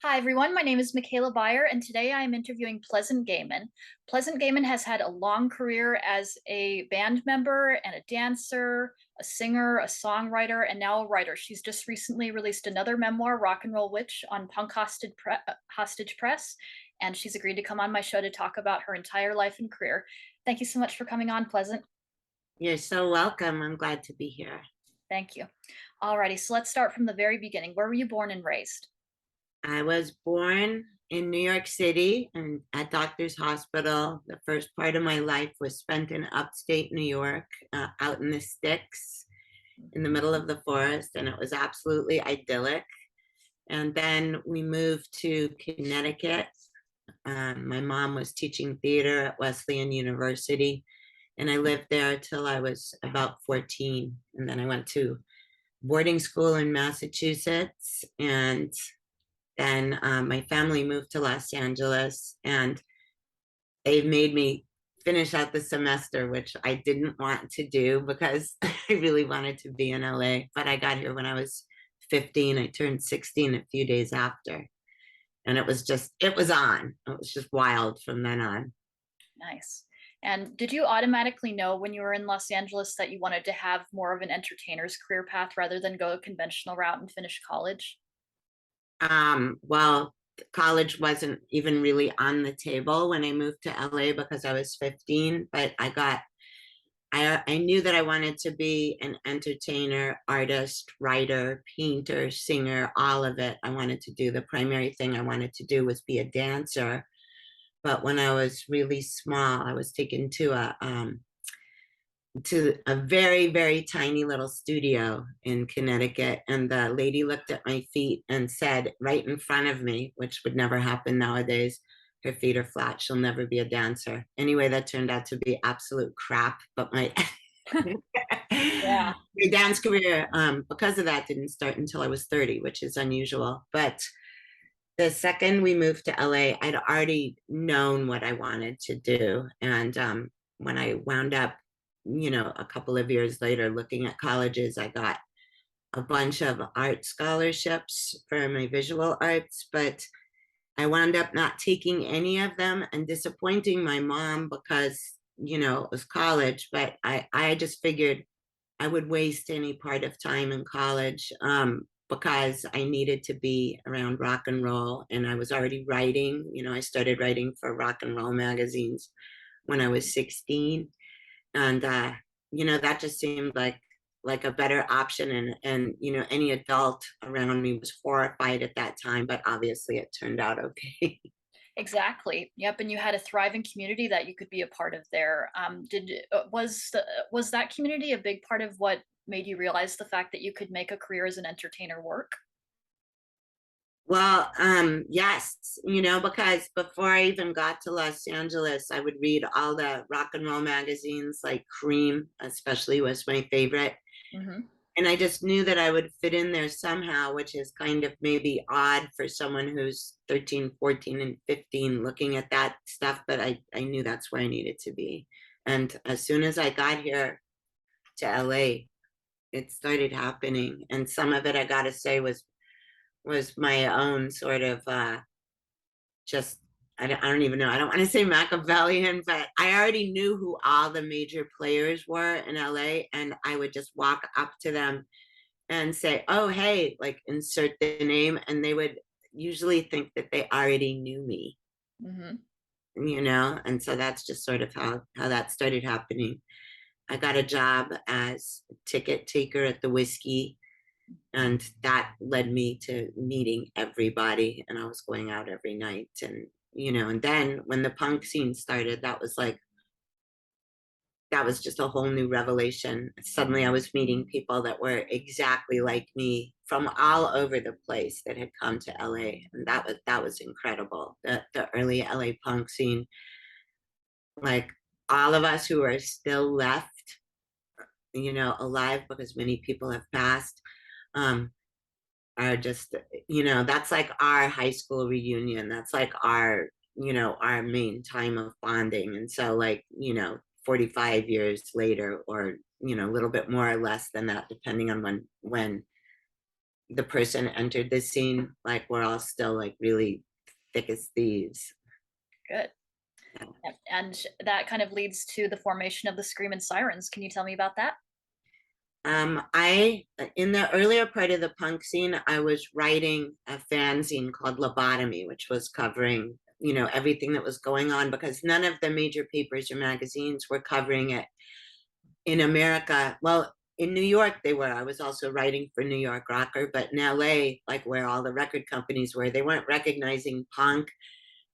Hi, everyone. My name is Michaela Beyer, and today I am interviewing Pleasant Gehman. Pleasant Gehman has had a long career as a band member and a dancer, a singer, a songwriter, and now a writer. She's just recently released another memoir, Rock and Roll Witch, on Hostage Press, and she's agreed to come on my show to talk about her entire life and career. Thank you so much for coming on, Pleasant. You're so welcome. I'm glad to be here. Thank you. Alrighty, so let's start from the very beginning. Where were you born and raised? I was born in New York City and at Doctor's Hospital. The first part of my life was spent in upstate New York, out in the sticks in the middle of the forest, and it was absolutely idyllic. And then we moved to Connecticut. My mom was teaching theater at Wesleyan University, and I lived there till I was about 14. And then I went to boarding school in Massachusetts, and then my family moved to Los Angeles, and they made me finish out the semester, which I didn't want to do because I really wanted to be in LA. But I got here when I was 15. I turned 16 a few days after. And it was on. It was just wild from then on. Nice. And did you automatically know when you were in Los Angeles that you wanted to have more of an entertainer's career path rather than go a conventional route and finish college? Well, college wasn't even really on the table when I moved to LA because I was 15, but I knew that I wanted to be an entertainer, artist, writer, painter, singer, all of it. I wanted to do the primary thing I wanted to do was be a dancer. But when I was really small, I was taken to a very, very tiny little studio in Connecticut. And the lady looked at my feet and said, right in front of me, which would never happen nowadays, her feet are flat. She'll never be a dancer. Anyway, that turned out to be absolute crap. But my Yeah. my dance career, because of that, didn't start until I was 30, which is unusual. But the second we moved to LA, I'd already known what I wanted to do. And when I wound up, a couple of years later looking at colleges, I got a bunch of art scholarships for my visual arts, but I wound up not taking any of them and disappointing my mom because, it was college, but I just figured I would waste any part of time in college because I needed to be around rock and roll. And I was already writing. I started writing for rock and roll magazines when I was 16. And, that just seemed like a better option. And any adult around me was horrified at that time, but obviously it turned out okay. Exactly. Yep. And you had a thriving community that you could be a part of there. Did was that community a big part of what made you realize the fact that you could make a career as an entertainer work? Well, yes, because before I even got to Los Angeles, I would read all the rock and roll magazines, like Cream, especially was my favorite. Hmm. And I just knew that I would fit in there somehow, which is kind of maybe odd for someone who's 13, 14, and 15 looking at that stuff, but I knew that's where I needed to be. And as soon as I got here to LA, it started happening. And some of it, I gotta say, was my own sort of just I don't even know. I don't want to say Machiavellian, but I already knew who all the major players were in LA, and I would just walk up to them and say, "Oh, hey," like insert the name, and they would usually think that they already knew me, Hmm. and so that's just sort of how that started happening. I got a job as a ticket taker at the Whiskey, and that led me to meeting everybody, and I was going out every night. And then when the punk scene started, that was just a whole new revelation. Suddenly I was meeting people that were exactly like me from all over the place that had come to LA, and that was incredible. The early LA punk scene, like all of us who are still left, alive, because many people have passed, um, are just, that's like our high school reunion. That's like our main time of bonding. And so, 45 years later, or a little bit more or less than that, depending on when the person entered the scene, like we're all still like really thick as thieves. Good. Yeah. Yep, and that kind of leads to the formation of the Screaming Sirens. Can you tell me about that? I in the earlier part of the punk scene, I was writing a fanzine called Lobotomy, which was covering, you know, everything that was going on because none of the major papers or magazines were covering it in America. Well, in New York they were. I was also writing for New York Rocker, but in LA, like where all the record companies were, they weren't recognizing punk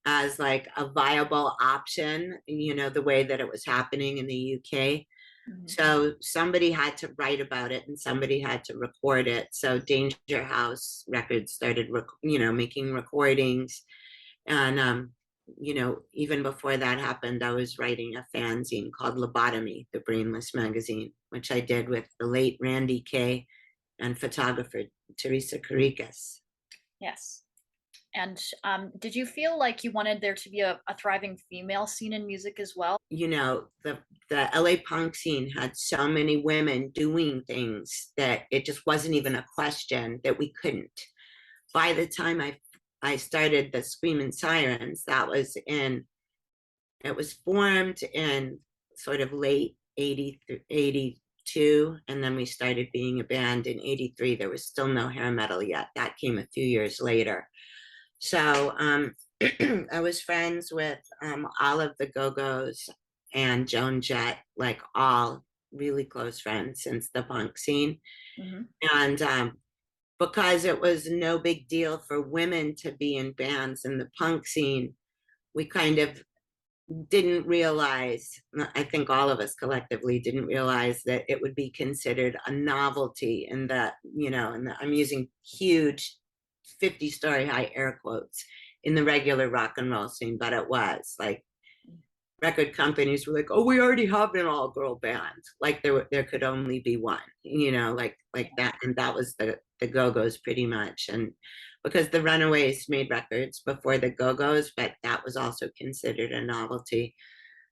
as like a viable option, you know, the way that it was happening in the UK. Mhm. So somebody had to write about it and somebody had to record it. So Danger House Records started, you know, making recordings. And, you know, even before that happened, I was writing a fanzine called Lobotomy, the Brainless magazine, which I did with the late Randy Kay and photographer Teresa Caricas. Yes. And did you feel like you wanted there to be a thriving female scene in music as well? You know, the LA punk scene had so many women doing things that it just wasn't even a question that we couldn't. By the time I started the Screaming Sirens, that was in, it was formed in sort of late 80, 82, and then we started being a band in 83. There was still no hair metal yet. That came a few years later. So I was friends with all of the Go-Go's and Joan Jett, like all really close friends since the punk scene. Hmm. And because it was no big deal for women to be in bands in the punk scene, we kind of didn't realize, I think all of us collectively didn't realize that it would be considered a novelty in that, you know, and I'm using huge 50-story high air quotes in the regular rock and roll scene, but it was like record companies were like, "Oh, we already have an all-girl band." Like there could only be one, you know, like that, and that was the Go-Go's pretty much, and because the Runaways made records before the Go-Go's, but that was also considered a novelty.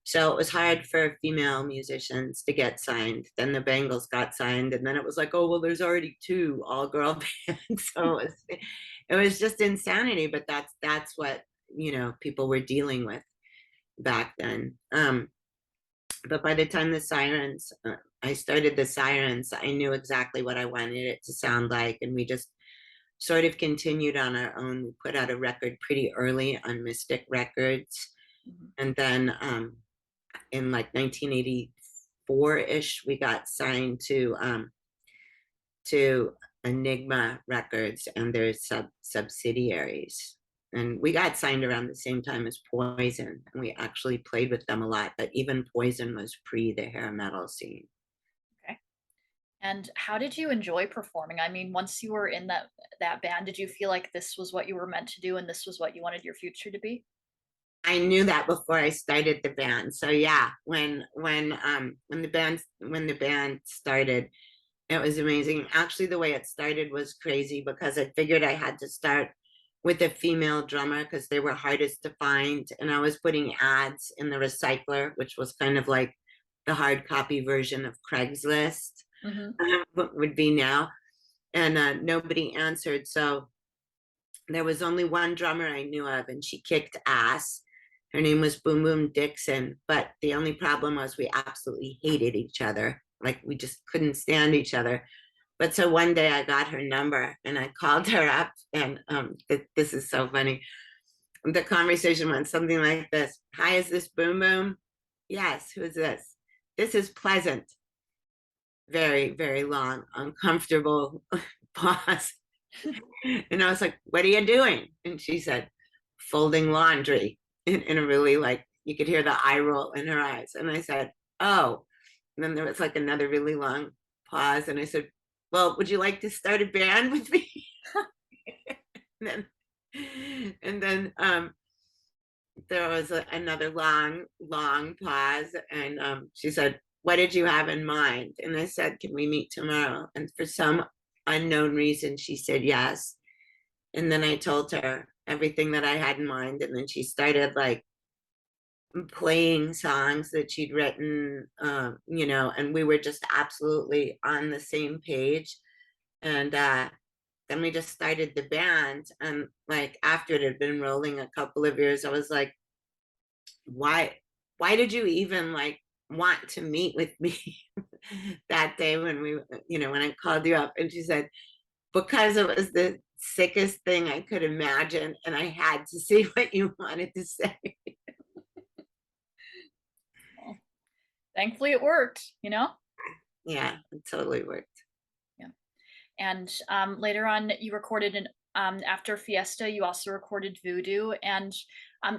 So it was hard for female musicians to get signed. Then the Bangles got signed, and then it was like, oh well, there's already two all-girl bands. So it was just insanity. But that's what, you know, people were dealing with back then. But by the time the Sirens, I started the Sirens, I knew exactly what I wanted it to sound like, and we just sort of continued on our own. We put out a record pretty early on Mystic Records, Hmm. and then in like 1984-ish, we got signed to Enigma Records and their subsidiaries. And we got signed around the same time as Poison, and we actually played with them a lot. But even Poison was pre the hair metal scene. Okay. And how did you enjoy performing? I mean, once you were in that band, did you feel like this was what you were meant to do and this was what you wanted your future to be? I knew that before I started the band. So yeah, when the band started, it was amazing. Actually, the way it started was crazy because I figured I had to start with a female drummer because they were hardest to find. And I was putting ads in the recycler, which was kind of like the hard copy version of Craigslist, Hmm. what would be now. And nobody answered. So there was only one drummer I knew of, and she kicked ass. Her name was Boom Boom Dixon. But the only problem was we absolutely hated each other. Like we just couldn't stand each other. But so one day I got her number and I called her up, and this is so funny. The conversation went something like this: "Hi, is this Boom Boom?" "Yes, who's this?" "This is Pleasant." Very, very long, uncomfortable pause. And I was like, "What are you doing?" And she said, "Folding laundry," in a really like, you could hear the eye roll in her eyes. And I said, "Oh." And then there was like another really long pause. And I said, "Well, would you like to start a band with me?" and then there was another long, long pause. And she said, "What did you have in mind?" And I said, "Can we meet tomorrow?" And for some unknown reason, she said yes. And then I told her everything that I had in mind. And then she started like playing songs that she'd written, you know, and we were just absolutely on the same page. And then we just started the band. And like after it had been rolling a couple of years, I was like, why did you even like want to meet with me that day when we, when I called you up? And she said, because it was the sickest thing I could imagine, and I had to see what you wanted to say. Well, thankfully it worked, you know? Yeah, it totally worked. Yeah. And later on, you recorded an after Fiesta. You also recorded Voodoo. And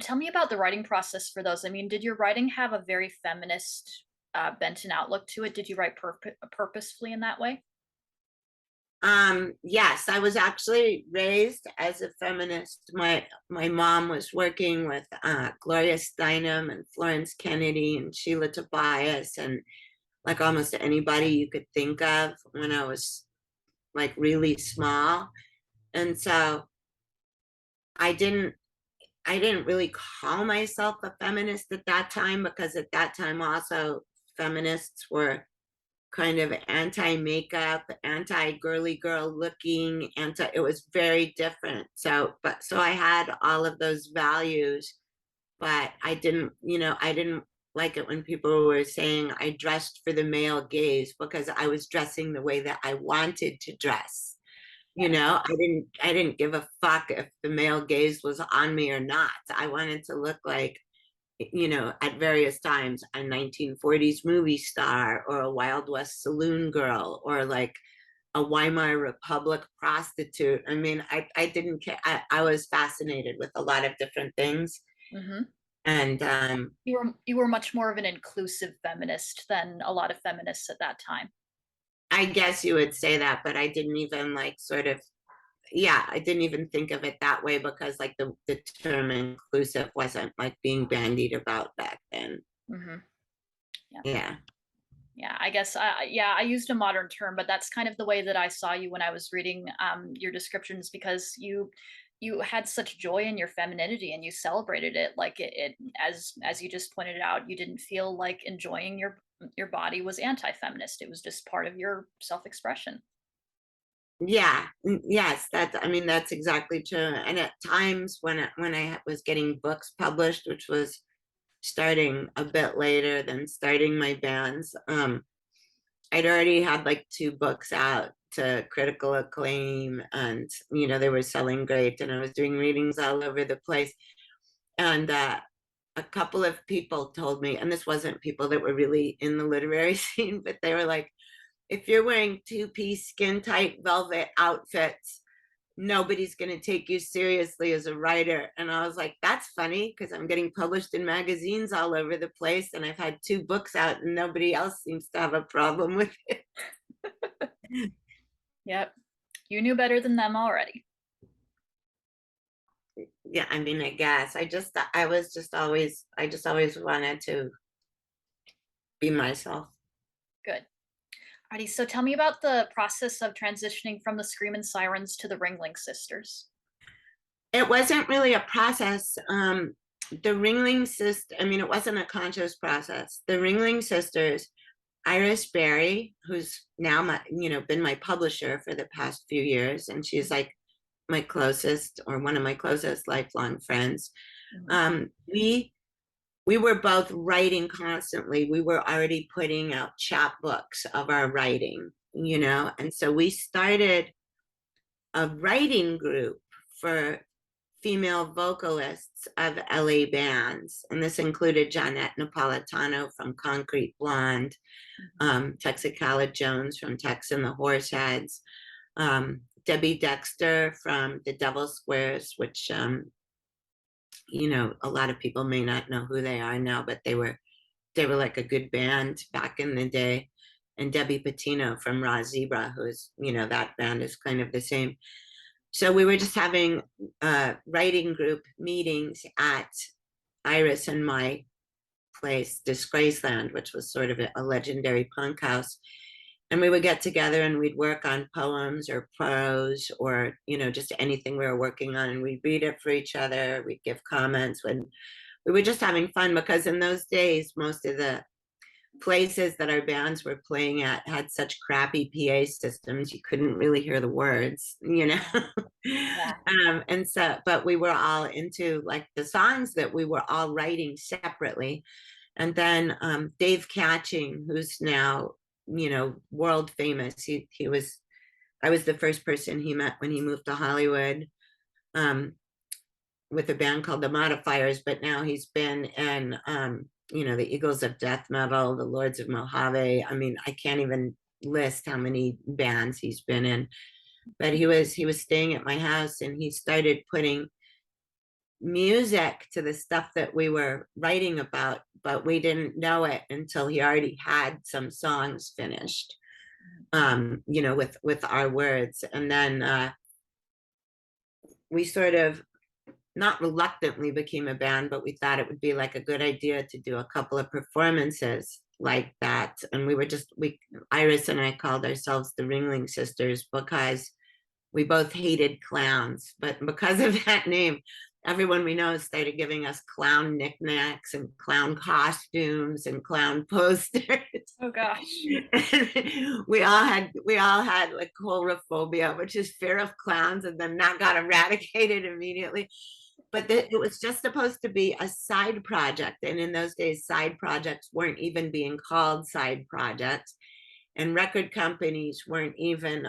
tell me about the writing process for those. I mean, did your writing have a very feminist bent and outlook to it? Did you write purposefully in that way? Yes, I was actually raised as a feminist. My mom was working with Gloria Steinem and Florence Kennedy and Sheila Tobias and like almost anybody you could think of when I was like really small. And so I didn't I didn't really call myself a feminist at that time because at that time also feminists were kind of anti-makeup, anti-girly girl looking, it was very different. So I had all of those values, but I didn't like it when people were saying I dressed for the male gaze because I was dressing the way that I wanted to dress. I didn't give a fuck if the male gaze was on me or not. I wanted to look like, at various times a 1940s movie star or a Wild West saloon girl or like a Weimar Republic prostitute. I mean, I didn't care. I was fascinated with a lot of different things. Hmm. And You were much more of an inclusive feminist than a lot of feminists at that time. I guess you would say that, but I didn't even like sort of, yeah, I didn't even think of it that way because like the term inclusive wasn't like being bandied about back then. Hmm. Yeah. Yeah. Yeah, I guess, yeah, I used a modern term, but that's kind of the way that I saw you when I was reading your descriptions because you had such joy in your femininity and you celebrated it like it as you just pointed out, you didn't feel like enjoying your body was anti-feminist. It was just part of your self-expression. Yeah, yes, I mean, that's exactly true. And at times when I was getting books published, which was starting a bit later than starting my bands, I'd already had like two books out to critical acclaim and, they were selling great and I was doing readings all over the place. And a couple of people told me, and this wasn't people that were really in the literary scene, but they were like, if you're wearing two-piece skin tight velvet outfits, nobody's going to take you seriously as a writer. And I was like, that's funny because I'm getting published in magazines all over the place and I've had two books out and nobody else seems to have a problem with it. Yep. You knew better than them already. Yeah, I mean, I guess I just always wanted to be myself. Good. Alrighty, so tell me about the process of transitioning from the Screamin' Sirens to the Ringling Sisters. It wasn't really a process. The Ringling Sisters, I mean, it wasn't a conscious process. The Ringling Sisters, Iris Berry, who's now been my publisher for the past few years, and she's like my closest or one of my closest lifelong friends. Mhm. We were both writing constantly. We were already putting out chapbooks of our writing, and so we started a writing group for female vocalists of LA bands. And this included Johnette Napolitano from Concrete Blonde, Mhm. Texacala Jones from Tex and the Horseheads, Debbie Dexter from The Devil Squares, which, a lot of people may not know who they are now, but they were like a good band back in the day. And Debbie Patino from Raw Zebra, who's, that band is kind of the same. So we were just having writing group meetings at Iris and my place, Disgraceland, which was sort of a legendary punk house. And we would get together and we'd work on poems or prose or, just anything we were working on. And we'd read it for each other. We'd give comments when we were just having fun because in those days, places that our bands were playing at had such crappy PA systems, you couldn't really hear the words, you know. Yeah. And so, but we were all into like the songs that we were all writing separately. And then Dave Catching, who's now, you know, world famous. He was, I was the first person he met when he moved to Hollywood, um, with a band called the Modifiers, but now he's been in, you know, the Eagles of Death Metal, the Lords of Mojave. I mean, I can't even list how many bands he's been in. But he was staying at my house, and he started putting music to the stuff that we were writing about, but we didn't know it until he already had some songs finished, you know, with our words. And then we sort of not reluctantly became a band, but we thought it would be like a good idea to do a couple of performances like that. And Iris and I called ourselves the Ringling Sisters because we both hated clowns. But because of that name, everyone we know started giving us clown knickknacks and clown costumes and clown posters. Oh gosh. We all had like coulrophobia, which is fear of clowns, and then that got eradicated immediately. But it was just supposed to be a side project, and in those days side projects weren't even being called side projects, and record companies weren't even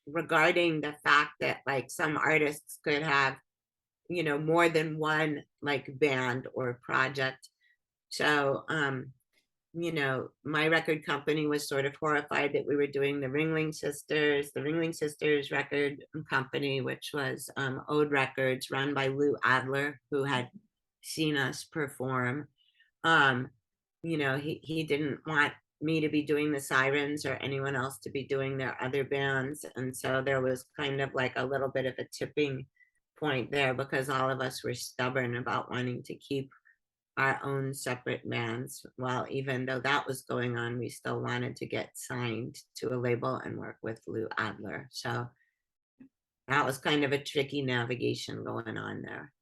regarding the fact that like some artists could have, you know, more than one like band or project. So you know, my record company was sort of horrified that we were doing the Ringling Sisters record company, which was Ode Records, run by Lou Adler, who had seen us perform. Um, you know, he didn't want me to be doing the Sirens or anyone else to be doing their other bands. And so there was kind of like a little bit of a tipping point there, because all of us were stubborn about wanting to keep our own separate bands. While even though that was going on, we still wanted to get signed to a label and work with Lou Adler. So that was kind of a tricky navigation going on there.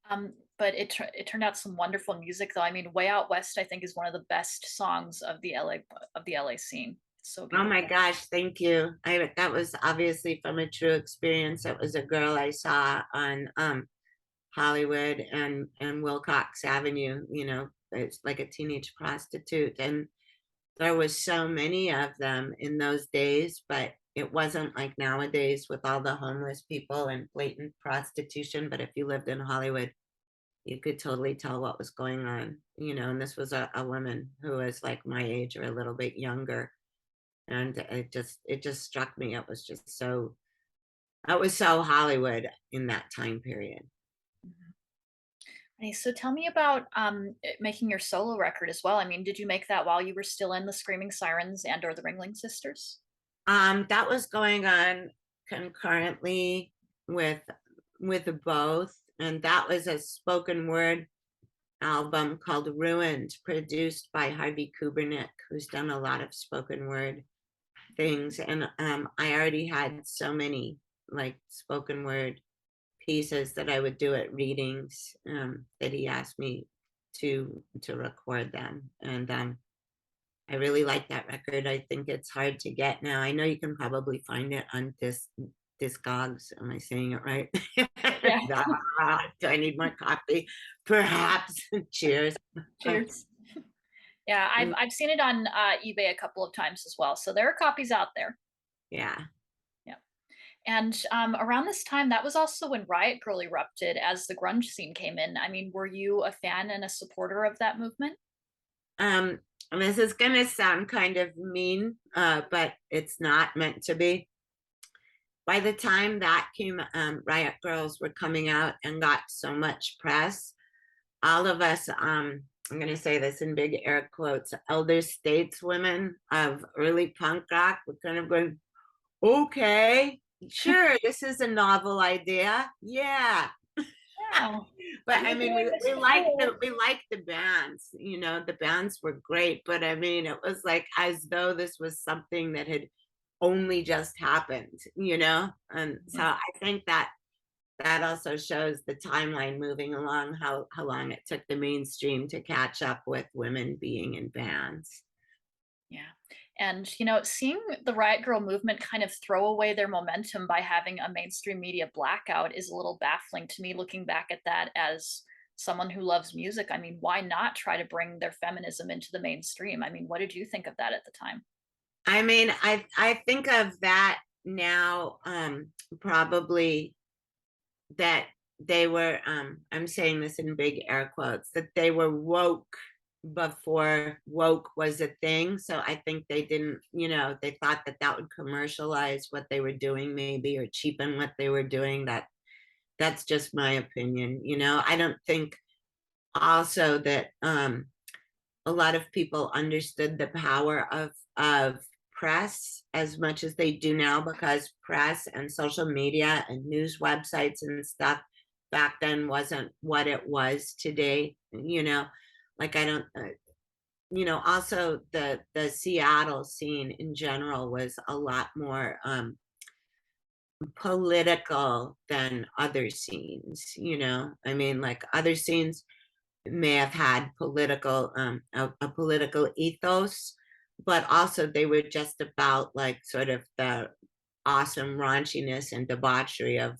Okay. But it turned out some wonderful music though. I mean, Way Out West, I think, is one of the best songs of the LA scene. It's so Oh my beautiful. gosh, thank you. That was obviously from a true experience. It was a girl I saw on Hollywood and Wilcox Avenue, you know, it's like a teenage prostitute. And there was so many of them in those days, but it wasn't like nowadays with all the homeless people and blatant prostitution. But if you lived in Hollywood, you could totally tell what was going on, you know. And this was a woman who was like my age or a little bit younger. And it just struck me. It was so Hollywood in that time period. Mhm. Okay, so tell me about making your solo record as well. I mean, did you make that while you were still in the Screaming Sirens and or the Ringling Sisters? That was going on concurrently with both, and that was a spoken word album called Ruined, produced by Harvey Kubernick, who's done a lot of spoken word things. And I already had so many like spoken word pieces that I would do at readings, that he asked me to record them. And I really like that record. I think it's hard to get now. I know you can probably find it on Discogs. Am I saying it right? Yeah. Do I need more coffee? Perhaps. Cheers. Cheers. Yeah, I've seen it on eBay a couple of times as well. So there are copies out there. Yeah. Yeah. And around this time, that was also when Riot Girl erupted as the grunge scene came in. I mean, were you a fan and a supporter of that movement? Um, and this is gonna sound kind of mean, but it's not meant to be. By the time that came, Riot Girls were coming out and got so much press. All of us, I'm going to say this in big air quotes, elder stateswomen of early punk rock were kind of going, okay, sure, this is a novel idea. Yeah. Yeah. But I You're mean, doing this cool. we liked the bands, you know, the bands were great, but I mean, it was like as though this was something that had only just happened, you know? And so I think that that also shows the timeline moving along, how long it took the mainstream to catch up with women being in bands. Yeah. And, you know, seeing the Riot Girl movement kind of throw away their momentum by having a mainstream media blackout is a little baffling to me looking back at that as someone who loves music. I mean, why not try to bring their feminism into the mainstream? I mean, what did you think of that at the time? I mean, I think of that now, probably that they were, I'm saying this in big air quotes, that they were woke before woke was a thing. So I think they didn't, they thought that that would commercialize what they were doing, maybe, or cheapen what they were doing. That's just my opinion. I don't think also that a lot of people understood the power of press as much as they do now, because press and social media and news websites and stuff back then wasn't what it was today. Like, I don't also the Seattle scene in general was a lot more political than other scenes. I mean, like, other scenes may have had a political ethos, but also they were just about, like, sort of the awesome raunchiness and debauchery of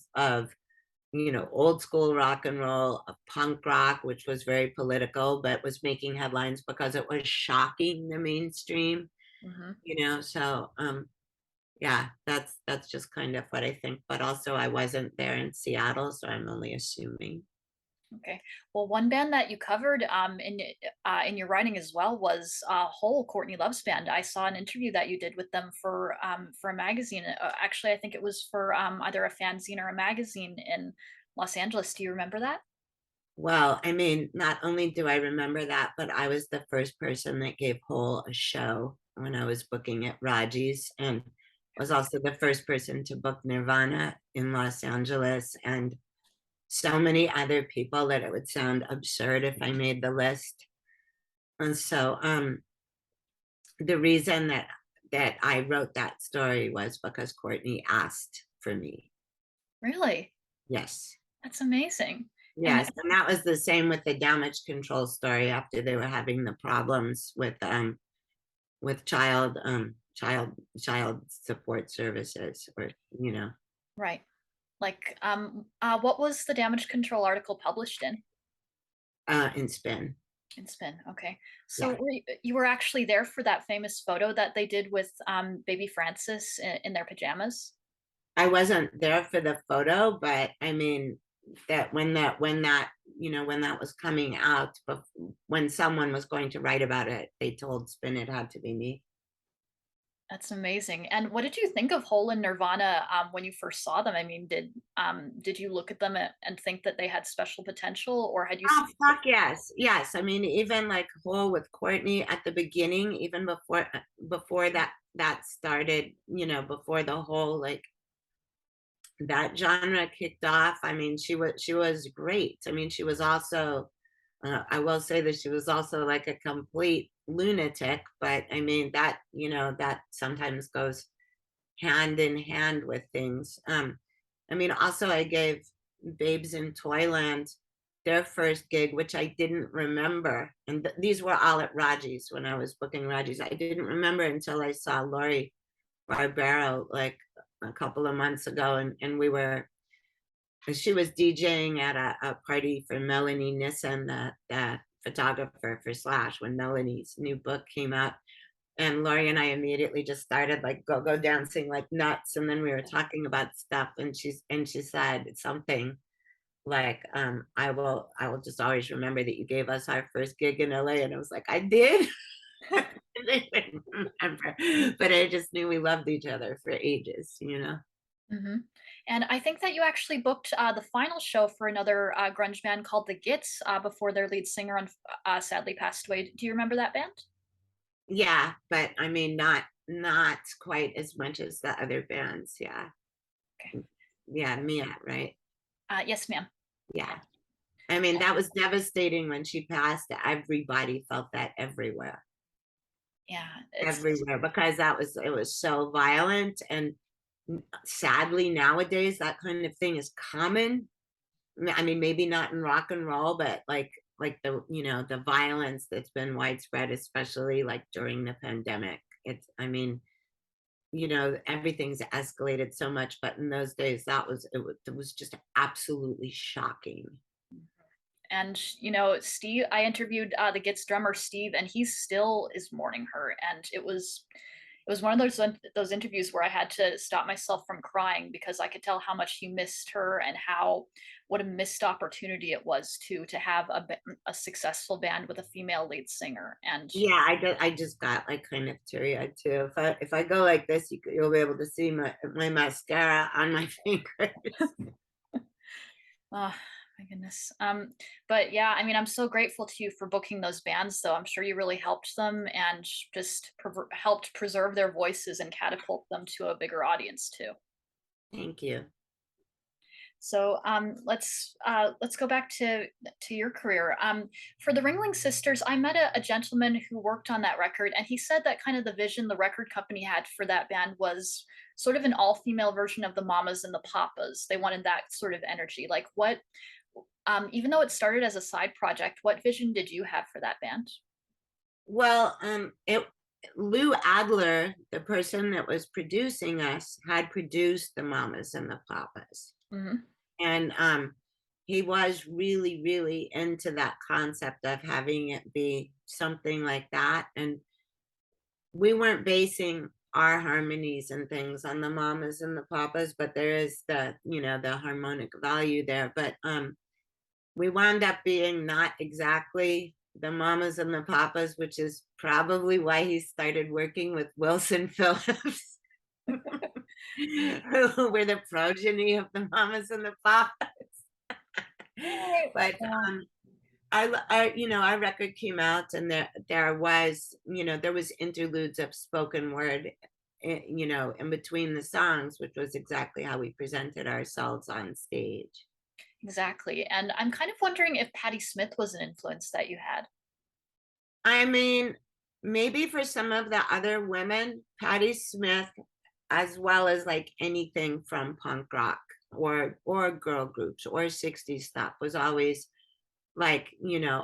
old school rock and roll, of punk rock, which was very political but was making headlines because it was shocking the mainstream. Hmm. So yeah, that's just kind of what I think. But also, I wasn't there in Seattle, so I'm only assuming. Okay. Well, one band that you covered in your writing as well was Whole, Courtney Love's band. I saw an interview that you did with them for a magazine. Actually, I think it was for either a fanzine or a magazine in Los Angeles. Do you remember that? Well, I mean, not only do I remember that, but I was the first person that gave Hole a show when I was booking at Raji's, and was also the first person to book Nirvana in Los Angeles, and so many other people that it would sound absurd if I made the list. And so the reason that I wrote that story was because Courtney asked for me. Really? Yes. That's amazing. And Yes, and that was the same with the damage control story after they were having the problems with child support services, or right. Like, what was the damage control article published in? in Spin. In Spin. Okay. So Yeah. you were actually there for that famous photo that they did with baby Francis in their pajamas? I wasn't there for the photo, but I mean that when that was coming out, when someone was going to write about it, they told Spin it had to be me. That's amazing. And what did you think of Hole and Nirvana when you first saw them? I mean, did you look at them and think that they had special potential, or had you Oh, seen? fuck yes. Yes. I mean, even like Whole with Courtney at the beginning, even before that started, before the whole, like, that genre kicked off. I mean, she was great. I mean, she was also, I will say that she was also like a complete lunatic, but I mean that sometimes goes hand in hand with things. I mean, also, I gave Babes in Toyland their first gig, which I didn't remember, and these were all at Raji's when I was booking Raji's. I didn't remember until I saw Lori Barbero like a couple of months ago, and she was DJing at a party for Melanie Nissen, the photographer for Slash, when Melanie's new book came out. And Lori and I immediately just started like go dancing like nuts. And then we were talking about stuff, and she said something like, I will just always remember that you gave us our first gig in LA. And I was like, I did. I didn't remember, but I just knew we loved each other for ages. Hmm. And I think that you actually booked the final show for another grunge band called the Gits before their lead singer sadly passed away. Do you remember that band? Yeah, but I mean, not quite as much as the other bands. Yeah. Okay. Yeah, Mia, right? Yes, ma'am. Yeah. I mean, that was devastating when she passed. Everybody felt that Yeah, it's everywhere, because it was so violent. And Sadly, nowadays, that kind of thing is common. I mean, maybe not in rock and roll, but like the, the violence that's been widespread, especially like during the pandemic. It's, I mean, everything's escalated so much, but in those days, it was just absolutely shocking. And Steve, I interviewed the Gits drummer Steve, and he still is mourning her. And it was one of those interviews where I had to stop myself from crying because I could tell how much he missed her and how what a missed opportunity it was to have a successful band with a female lead singer. And Yeah, I just got like kind of teary eyed too. If I go like this, you'll be able to see my mascara on my fingers. oh my goodness. But yeah, I mean, I'm so grateful to you for booking those bands, though. I'm sure you really helped them and just helped preserve their voices and catapult them to a bigger audience too. Thank you. So let's go back to your career. For the Ringling Sisters, I met a gentleman who worked on that record, and he said that kind of the vision the record company had for that band was sort of an all-female version of the Mamas and the Papas. They wanted that sort of energy. Like what, even though it started as a side project, what vision did you have for that band? Well, it Lou Adler, the person that was producing us, had produced the Mamas and the Papas. Hmm. And he was really, really into that concept of having it be something like that. And we weren't basing our harmonies and things on the Mamas and the Papas, but there is the harmonic value there. But we wound up being not exactly the Mamas and the Papas, which is probably why he started working with Wilson Phillips, who were the progeny of the Mamas and the Papas. But Yeah. our record came out, and there was interludes of spoken word, in between the songs, which was exactly how we presented ourselves on stage. Exactly. And I'm kind of wondering if Patti Smith was an influence that you had. I mean, maybe for some of the other women, Patti Smith, as well as like anything from punk rock or girl groups or 60s stuff, was always like,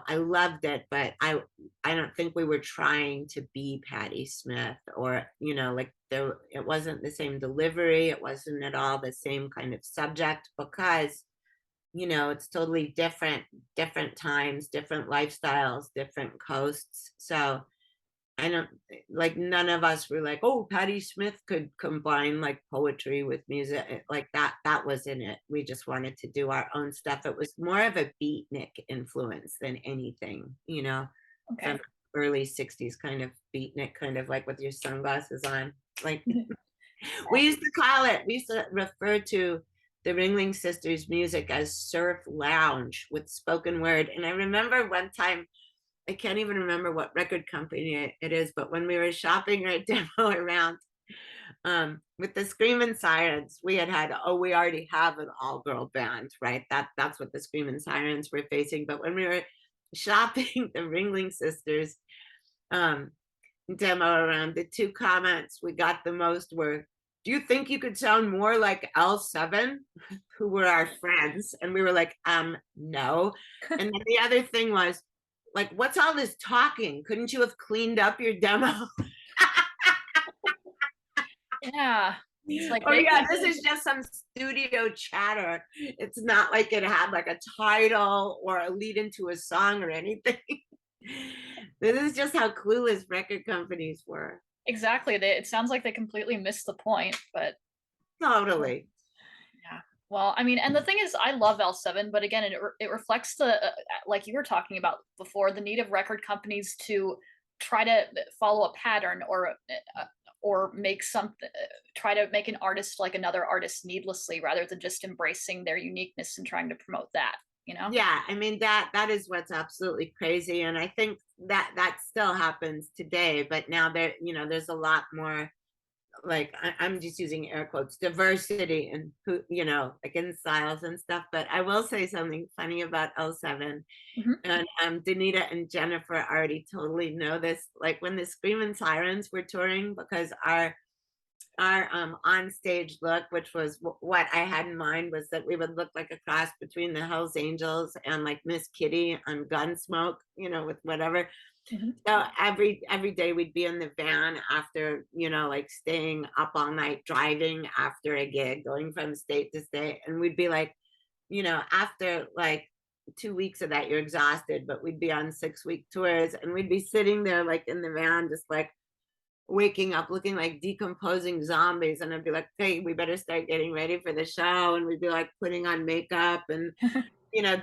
I loved it, but I don't think we were trying to be Patti Smith, or like it wasn't the same delivery, it wasn't at all the same kind of subject, because it's totally different times, different lifestyles, different coasts. So I don't like, none of us were like, oh, Patti Smith could combine like poetry with music. Like that wasn't it. We just wanted to do our own stuff. It was more of a beatnik influence than anything, from Okay. early 60s kind of beatnik, kind of like with your sunglasses on. Like we used to refer to the Ringling Sisters music as surf lounge with spoken word. And I remember one time, I can't even remember what record company it is, but when we were shopping our demo around, with the Screaming Sirens, we already have an all-girl band, right? That's what the Screaming Sirens were facing. But when we were shopping the Ringling Sisters um, demo around, the two comments we got the most were, "Do you think you could sound more like L7?" Who were our friends, and we were like, no. And then the other thing was, like, what's all this talking? Couldn't you have cleaned up your demo? Yeah. It's like Oh they yeah, this is just some studio chatter. It's not like it had like a title or a lead into a song or anything. This is just how clueless record companies were. exactly. It sounds like they completely missed the point, but Totally. yeah. Well, I mean, and the thing is, I love L7, but again, it reflects the like you were talking about before, the need of record companies to try to follow a pattern or make something, try to make an artist like another artist needlessly, rather than just embracing their uniqueness and trying to promote that. You know? Yeah, I mean, that is what's absolutely crazy, and I think that still happens today. But now there's a lot more, like, I'm just using air quotes, diversity and who, like in styles and stuff. But I will say something funny about L7. Hmm. And Danita and Jennifer already totally know this. Like when the Screaming Sirens were touring, because our on stage look, which was what I had in mind, was that we would look like a cross between the Hells Angels and like Miss Kitty on Gunsmoke, with whatever. Mhm. So every day we'd be in the van after, like staying up all night, driving after a gig, going from state to state, and we'd be like, after like 2 weeks of that, you're exhausted, but we'd be on 6-week tours, and we'd be sitting there like in the van, just like waking up looking like decomposing zombies, and I'd be like, hey, we better start getting ready for the show, and we'd be like putting on makeup and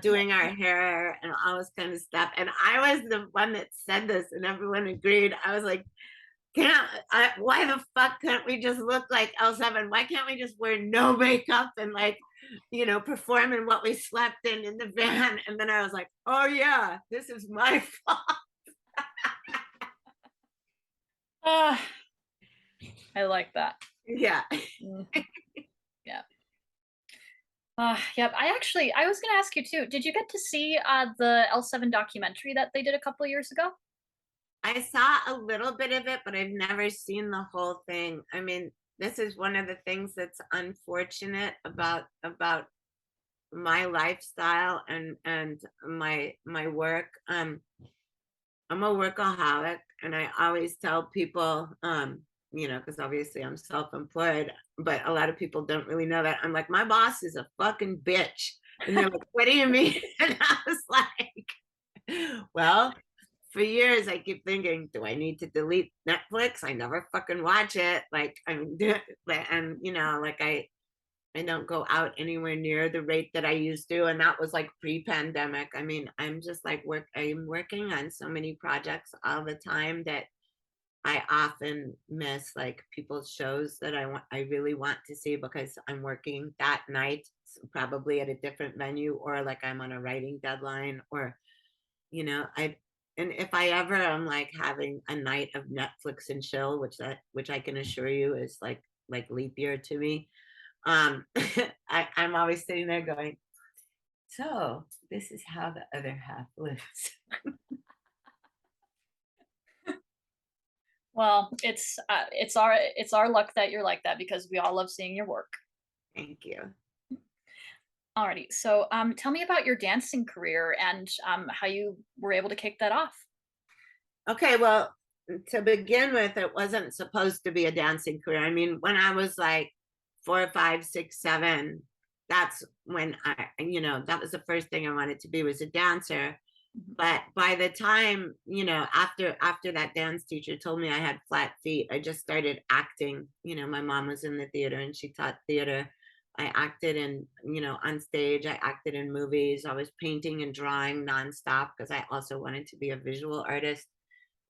doing our hair and all this kind of stuff. And I was the one that said this, and everyone agreed. I was like, why the fuck can't we just look like L7? Why can't we just wear no makeup and like, perform in what we slept in the van? And then I was like, oh yeah, this is my fault. Ah, I like that. Yeah. Mhm. Yeah. Yep. I was going to ask you too. Did you get to see the L7 documentary that they did a couple years ago? I saw a little bit of it, but I've never seen the whole thing. I mean, this is one of the things that's unfortunate about my lifestyle and my work. I'm a workaholic, and I always tell people, because obviously I'm self-employed, but a lot of people don't really know that. I'm like, my boss is a fucking bitch. And they're like, what do you mean? And I was like, well, for years I keep thinking, do I need to delete Netflix? I never fucking watch it. Like, I mean, and like I don't go out anywhere near the rate that I used to. And that was like pre-pandemic. I mean, I'm just like I'm working on so many projects all the time that I often miss like people's shows that I really want to see because I'm working that night, probably at a different venue, or like I'm on a writing deadline, or I and if I ever am like having a night of Netflix and chill, which I can assure you is like leap year to me. I'm always sitting there going, so this is how the other half lives. Well, it's our luck that you're like that because we all love seeing your work. Thank you. Alrighty. So, tell me about your dancing career and how you were able to kick that off. Okay, well, to begin with, it wasn't supposed to be a dancing career. I mean, when I was like 4, 5, 6, 7, that's when that was the first thing I wanted to be, was a dancer. Mhm. But by the time, after that dance teacher told me I had flat feet, I just started acting. My mom was in the theater and she taught theater. I acted on stage. I acted in movies. I was painting and drawing nonstop because I also wanted to be a visual artist.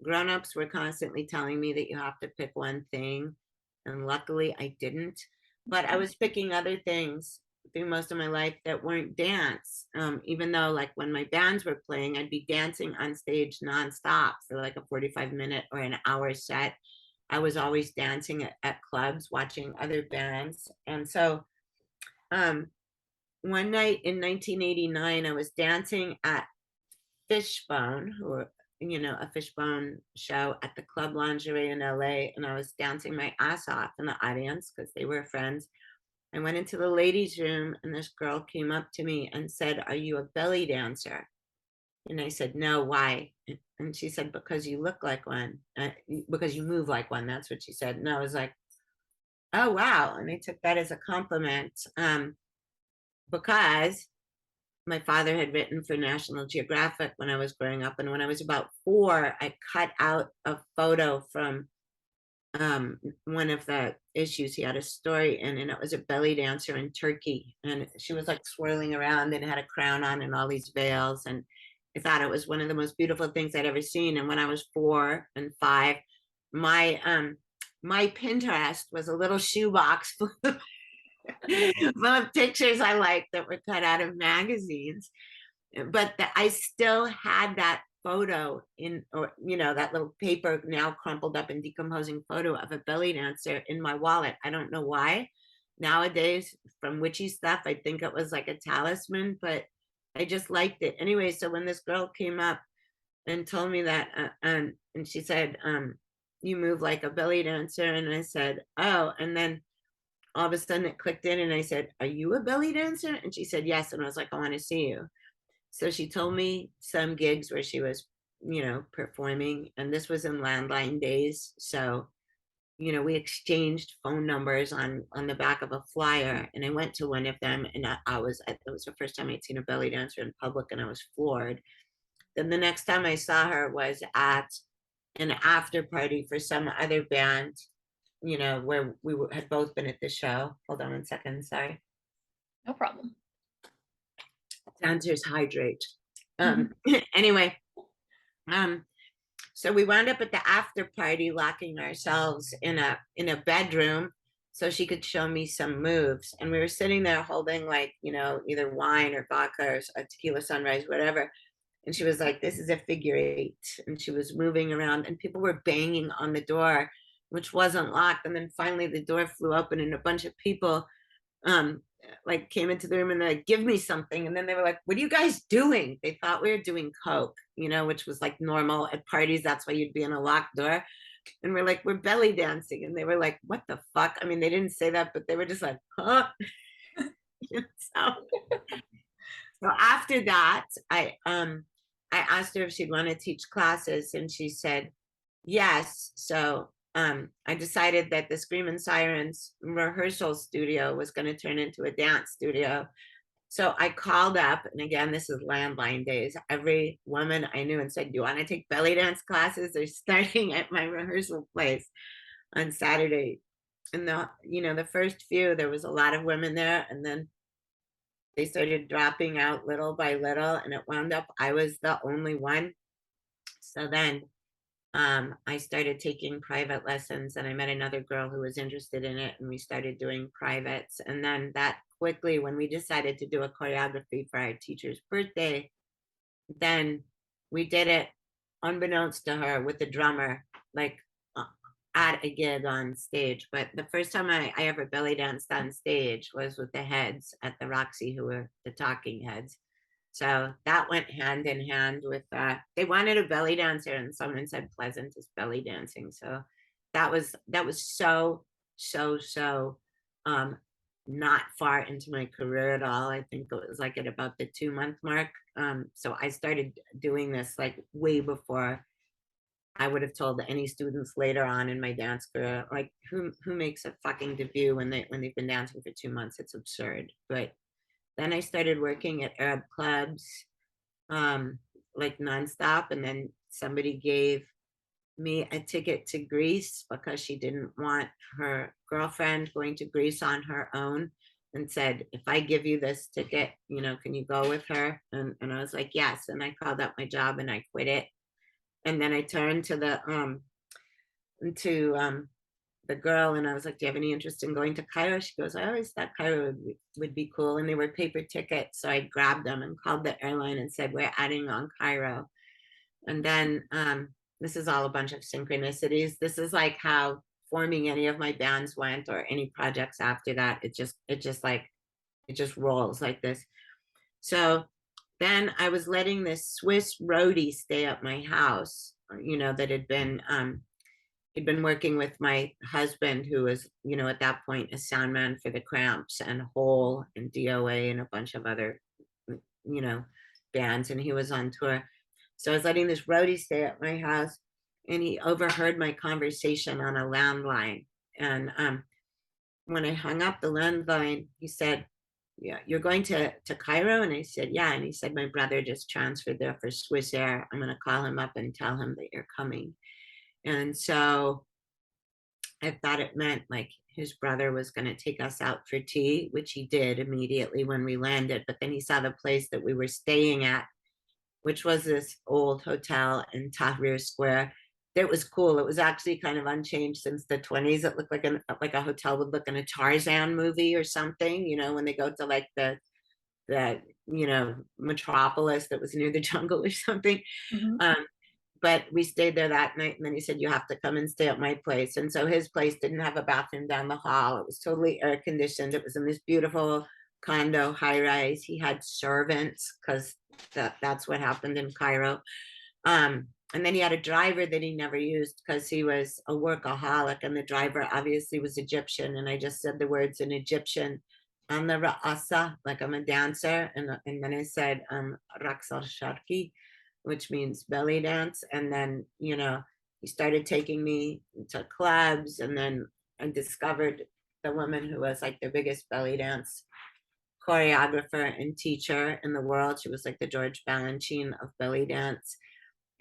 Grown-ups were constantly telling me that you have to pick one thing, and luckily I didn't. But I was picking other things through most of my life that weren't dance. Even though like when my bands were playing, I'd be dancing on stage nonstop for like a 45-minute or an hour set. I was always dancing at clubs, watching other bands. And so um, one night in 1989, I was dancing at Fishbone, or a Fishbone show at the Club Lingerie in LA, and I was dancing my ass off in the audience because they were friends. I went into the ladies' room, and this girl came up to me and said, "Are you a belly dancer?" And I said, "No, why?" And she said, "Because you look like one, because you move like one." That's what she said. And I was like, "Oh wow!" And I took that as a compliment, because my father had written for National Geographic when I was growing up. And when I was about 4, I cut out a photo from one of the issues. He had a story in, and it was a belly dancer in Turkey. And she was like swirling around and had a crown on and all these veils. And I thought it was one of the most beautiful things I'd ever seen. And when I was 4 and 5, my Pinterest was a little shoebox full of pictures I liked that were cut out of magazines. But I still had that photo in, or that little paper, now crumpled up and decomposing photo of a belly dancer, in my wallet. I don't know why. Nowadays, from witchy stuff, I think it was like a talisman, but I just liked it anyway. So when this girl came up and told me that, and she said, you move like a belly dancer. And I said, oh, and then all of a sudden it clicked in and I said, are you a belly dancer? And she said, yes. And I was like, I want to see you. So she told me some gigs where she was, performing, and this was in landline days. So, we exchanged phone numbers on the back of a flyer, and I went to one of them, and it was the first time I'd seen a belly dancer in public, and I was floored. Then the next time I saw her was at an after party for some other band, where had both been at the show. Hold on 1 second, sorry. No problem. Dancers hydrate. Mhm. Anyway, um, so we wound up at the after party locking ourselves in a bedroom so she could show me some moves. And we were sitting there holding like, either wine or vodka or a tequila sunrise, whatever. And she was like, this is a figure eight. And she was moving around and people were banging on the door, which wasn't locked. And then finally the door flew open and a bunch of people like came into the room and they're like, give me something. And then they were like, what are you guys doing? They thought we were doing coke, which was like normal at parties. That's why you'd be in a locked door. And we're like, we're belly dancing. And they were like, what the fuck? I mean, they didn't say that, but they were just like, huh? so, so after that, I asked her if she'd want to teach classes, and she said yes. So I decided that the Screaming Sirens rehearsal studio was going to turn into a dance studio. So I called up, and again, this is landline days. Every woman I knew and said, "Do you want to take belly dance classes?" They're starting at my rehearsal place on Saturday. And the first few, there was a lot of women there, and then they started dropping out little by little, and it wound up I was the only one. So then I started taking private lessons, and I met another girl who was interested in it, and we started doing privates. And then that quickly, when we decided to do a choreography for our teacher's birthday, then we did it unbeknownst to her with the drummer, like uh, at a gig on stage. But the first time I ever belly danced on stage was with the Heads at the Roxy, who were the Talking Heads. So that went hand in hand with they wanted a belly dancer, and someone said Pleasant is belly dancing. So that was so um not far into my career at all. I think it was like at about the 2 month mark. So I started doing this like way before I would have told any students later on in my dance career, like who makes a fucking debut when they've been dancing for 2 months? It's absurd. But then I started working at Arab clubs, um, like nonstop. And then somebody gave me a ticket to Greece because she didn't want her girlfriend going to Greece on her own, and said, if I give you this ticket, can you go with her? And I was like, yes. And I called up my job and I quit it. And then I turned to the girl and I was like, do you have any interest in going to Cairo? She goes, I always thought Cairo would be cool. And they were paper tickets. So I grabbed them and called the airline and said, we're adding on Cairo. And then this is all a bunch of synchronicities. This is like how forming any of my bands went, or any projects after that. It just rolls like this. So then I was letting this Swiss roadie stay at my house, that he'd been working with my husband, who was, at that point, a sound man for the Cramps and Hole and DOA and a bunch of other, bands. And he was on tour. So I was letting this roadie stay at my house, and he overheard my conversation on a landline. And when I hung up the landline, he said, yeah, you're going to Cairo? And I said, yeah. And he said, my brother just transferred there for Swiss Air. I'm going to call him up and tell him that you're coming. And so I thought it meant like his brother was going to take us out for tea, which he did immediately when we landed. But then he saw the place that we were staying at, which was this old hotel in Tahrir Square. It was cool. It was actually kind of unchanged since the 20s. It looked like a hotel would look in a Tarzan movie or something, when they go to like the metropolis that was near the jungle or something. Mhm. But we stayed there that night, and then he said, you have to come and stay at my place. And so his place didn't have a bathroom down the hall. It was totally air conditioned. It was in this beautiful condo high rise. He had servants because that's what happened in Cairo. And then he had a driver that he never used because he was a workaholic, and the driver obviously was Egyptian. And I just said the words in Egyptian, I'm the ra'asa, like I'm a dancer. And then I said, Raksar Sharki, which means belly dance. And then, he started taking me to clubs. And then I discovered the woman who was like the biggest belly dance choreographer and teacher in the world. She was like the George Balanchine of belly dance.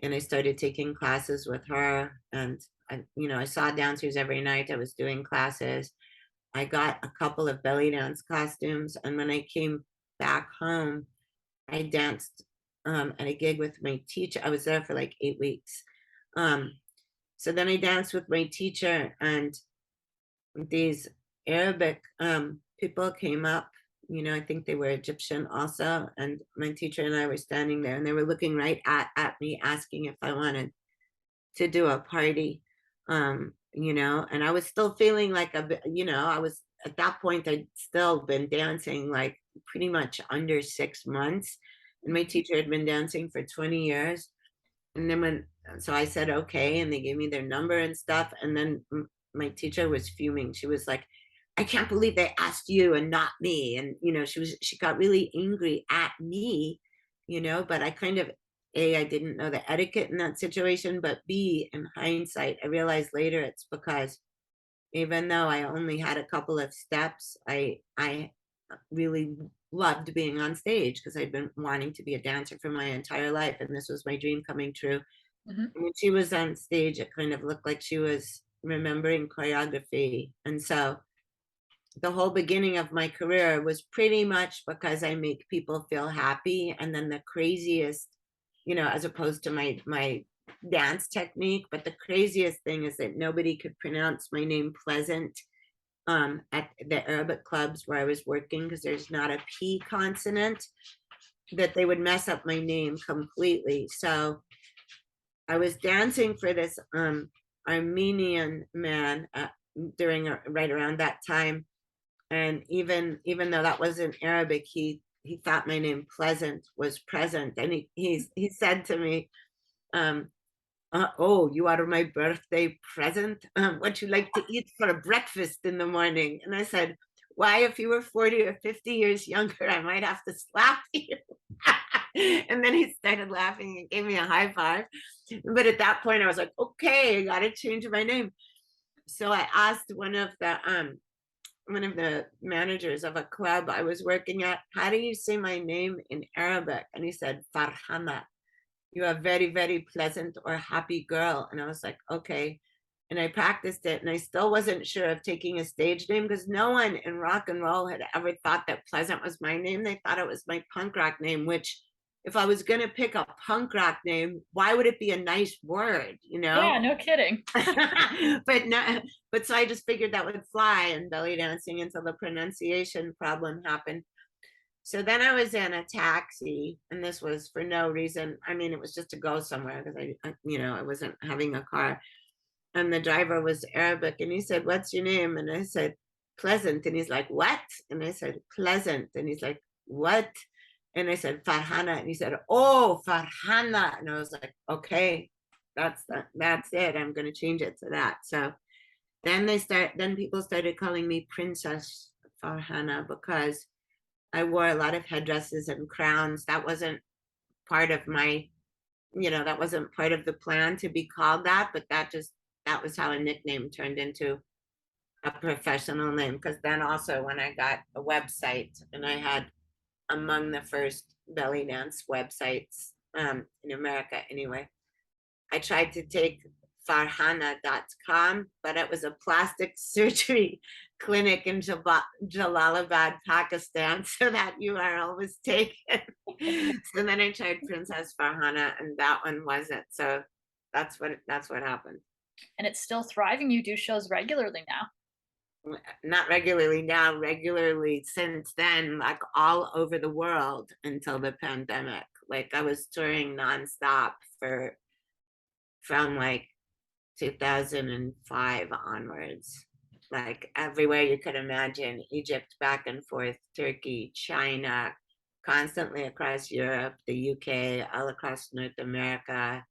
And I started taking classes with her. And I saw dancers every night. I was doing classes. I got a couple of belly dance costumes. And when I came back home, I danced at a gig with my teacher. I was there for like 8 weeks. So then I danced with my teacher, and these Arabic people came up. I think they were Egyptian also. And my teacher and I were standing there, and they were looking right at me, asking if I wanted to do a party. And I was still feeling like I was at that point, I'd still been dancing like pretty much under 6 months. And my teacher had been dancing for 20 years. And then so I said, okay. And they gave me their number and stuff. And then my teacher was fuming. She was like, I can't believe they asked you and not me. And, she got really angry at me, but I kind of, A, I didn't know the etiquette in that situation, but B, in hindsight, I realized later it's because even though I only had a couple of steps, I really loved being on stage because I'd been wanting to be a dancer for my entire life, and this was my dream coming true. Mhm. And when she was on stage, it kind of looked like she was remembering choreography. And so the whole beginning of my career was pretty much because I make people feel happy. And then the craziest, as opposed to my dance technique, but the craziest thing is that nobody could pronounce my name Pleasant at the Arabic clubs where I was working, because there's not a P consonant, that they would mess up my name completely. So I was dancing for this Armenian man during right around that time. And even though that wasn't Arabic, he thought my name Pleasant was present. And he said to me, oh, you are my birthday present. What you like to eat for breakfast in the morning? And I said, why, if you were 40 or 50 years younger, I might have to slap you. And then he started laughing and gave me a high five. But at that point, I was like, okay, I got to change my name. So I asked one of the managers of a club I was working at, how do you say my name in Arabic? And he said, Farhana. You're a very, very pleasant or happy girl. And I was like, okay. And I practiced it, and I still wasn't sure of taking a stage name, because no one in rock and roll had ever thought that Pleasant was my name. They thought it was my punk rock name, which, if I was going to pick a punk rock name, why would it be a nice word, Yeah, no kidding. but no, but so I just figured that would fly in belly dancing until the pronunciation problem happened. So then I was in a taxi, and this was for no reason. I mean, it was just to go somewhere, because I wasn't having a car. And the driver was Arabic, and he said, "What's your name?" And I said, "Pleasant." And he's like, "What?" And I said, "Pleasant." And he's like, "What?" And I said, "Farhana." And he said, "Oh, Farhana." And I was like, "Okay, that's it. I'm going to change it to that." So then people started calling me Princess Farhana, because I wore a lot of headdresses and crowns. That wasn't part of that wasn't part of the plan to be called that, but that was how a nickname turned into a professional name. Because then also, when I got a website, and I had among the first belly dance websites in America anyway, I tried to take farhana.com, but it was a plastic surgery clinic in Jalalabad, Pakistan. So that URL was taken. So then I tried Princess Farhana, and that one wasn't. So that's what happened. And it's still thriving. You do shows regularly now. Not regularly now, regularly since then, like all over the world until the pandemic. Like I was touring nonstop from like 2005 onwards, like everywhere you could imagine: Egypt, back and forth, Turkey, China, constantly across Europe, the UK, all across North America,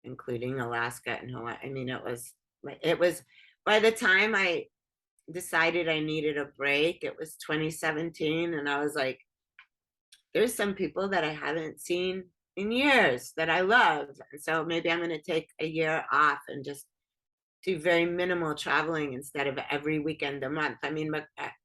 including Alaska and Hawaii. I mean, it was by the time I decided I needed a break, it was 2017, and I was like, there's some people that I haven't seen in years that I love. And so maybe I'm going to take a year off and just do very minimal traveling instead of every weekend a month. I mean,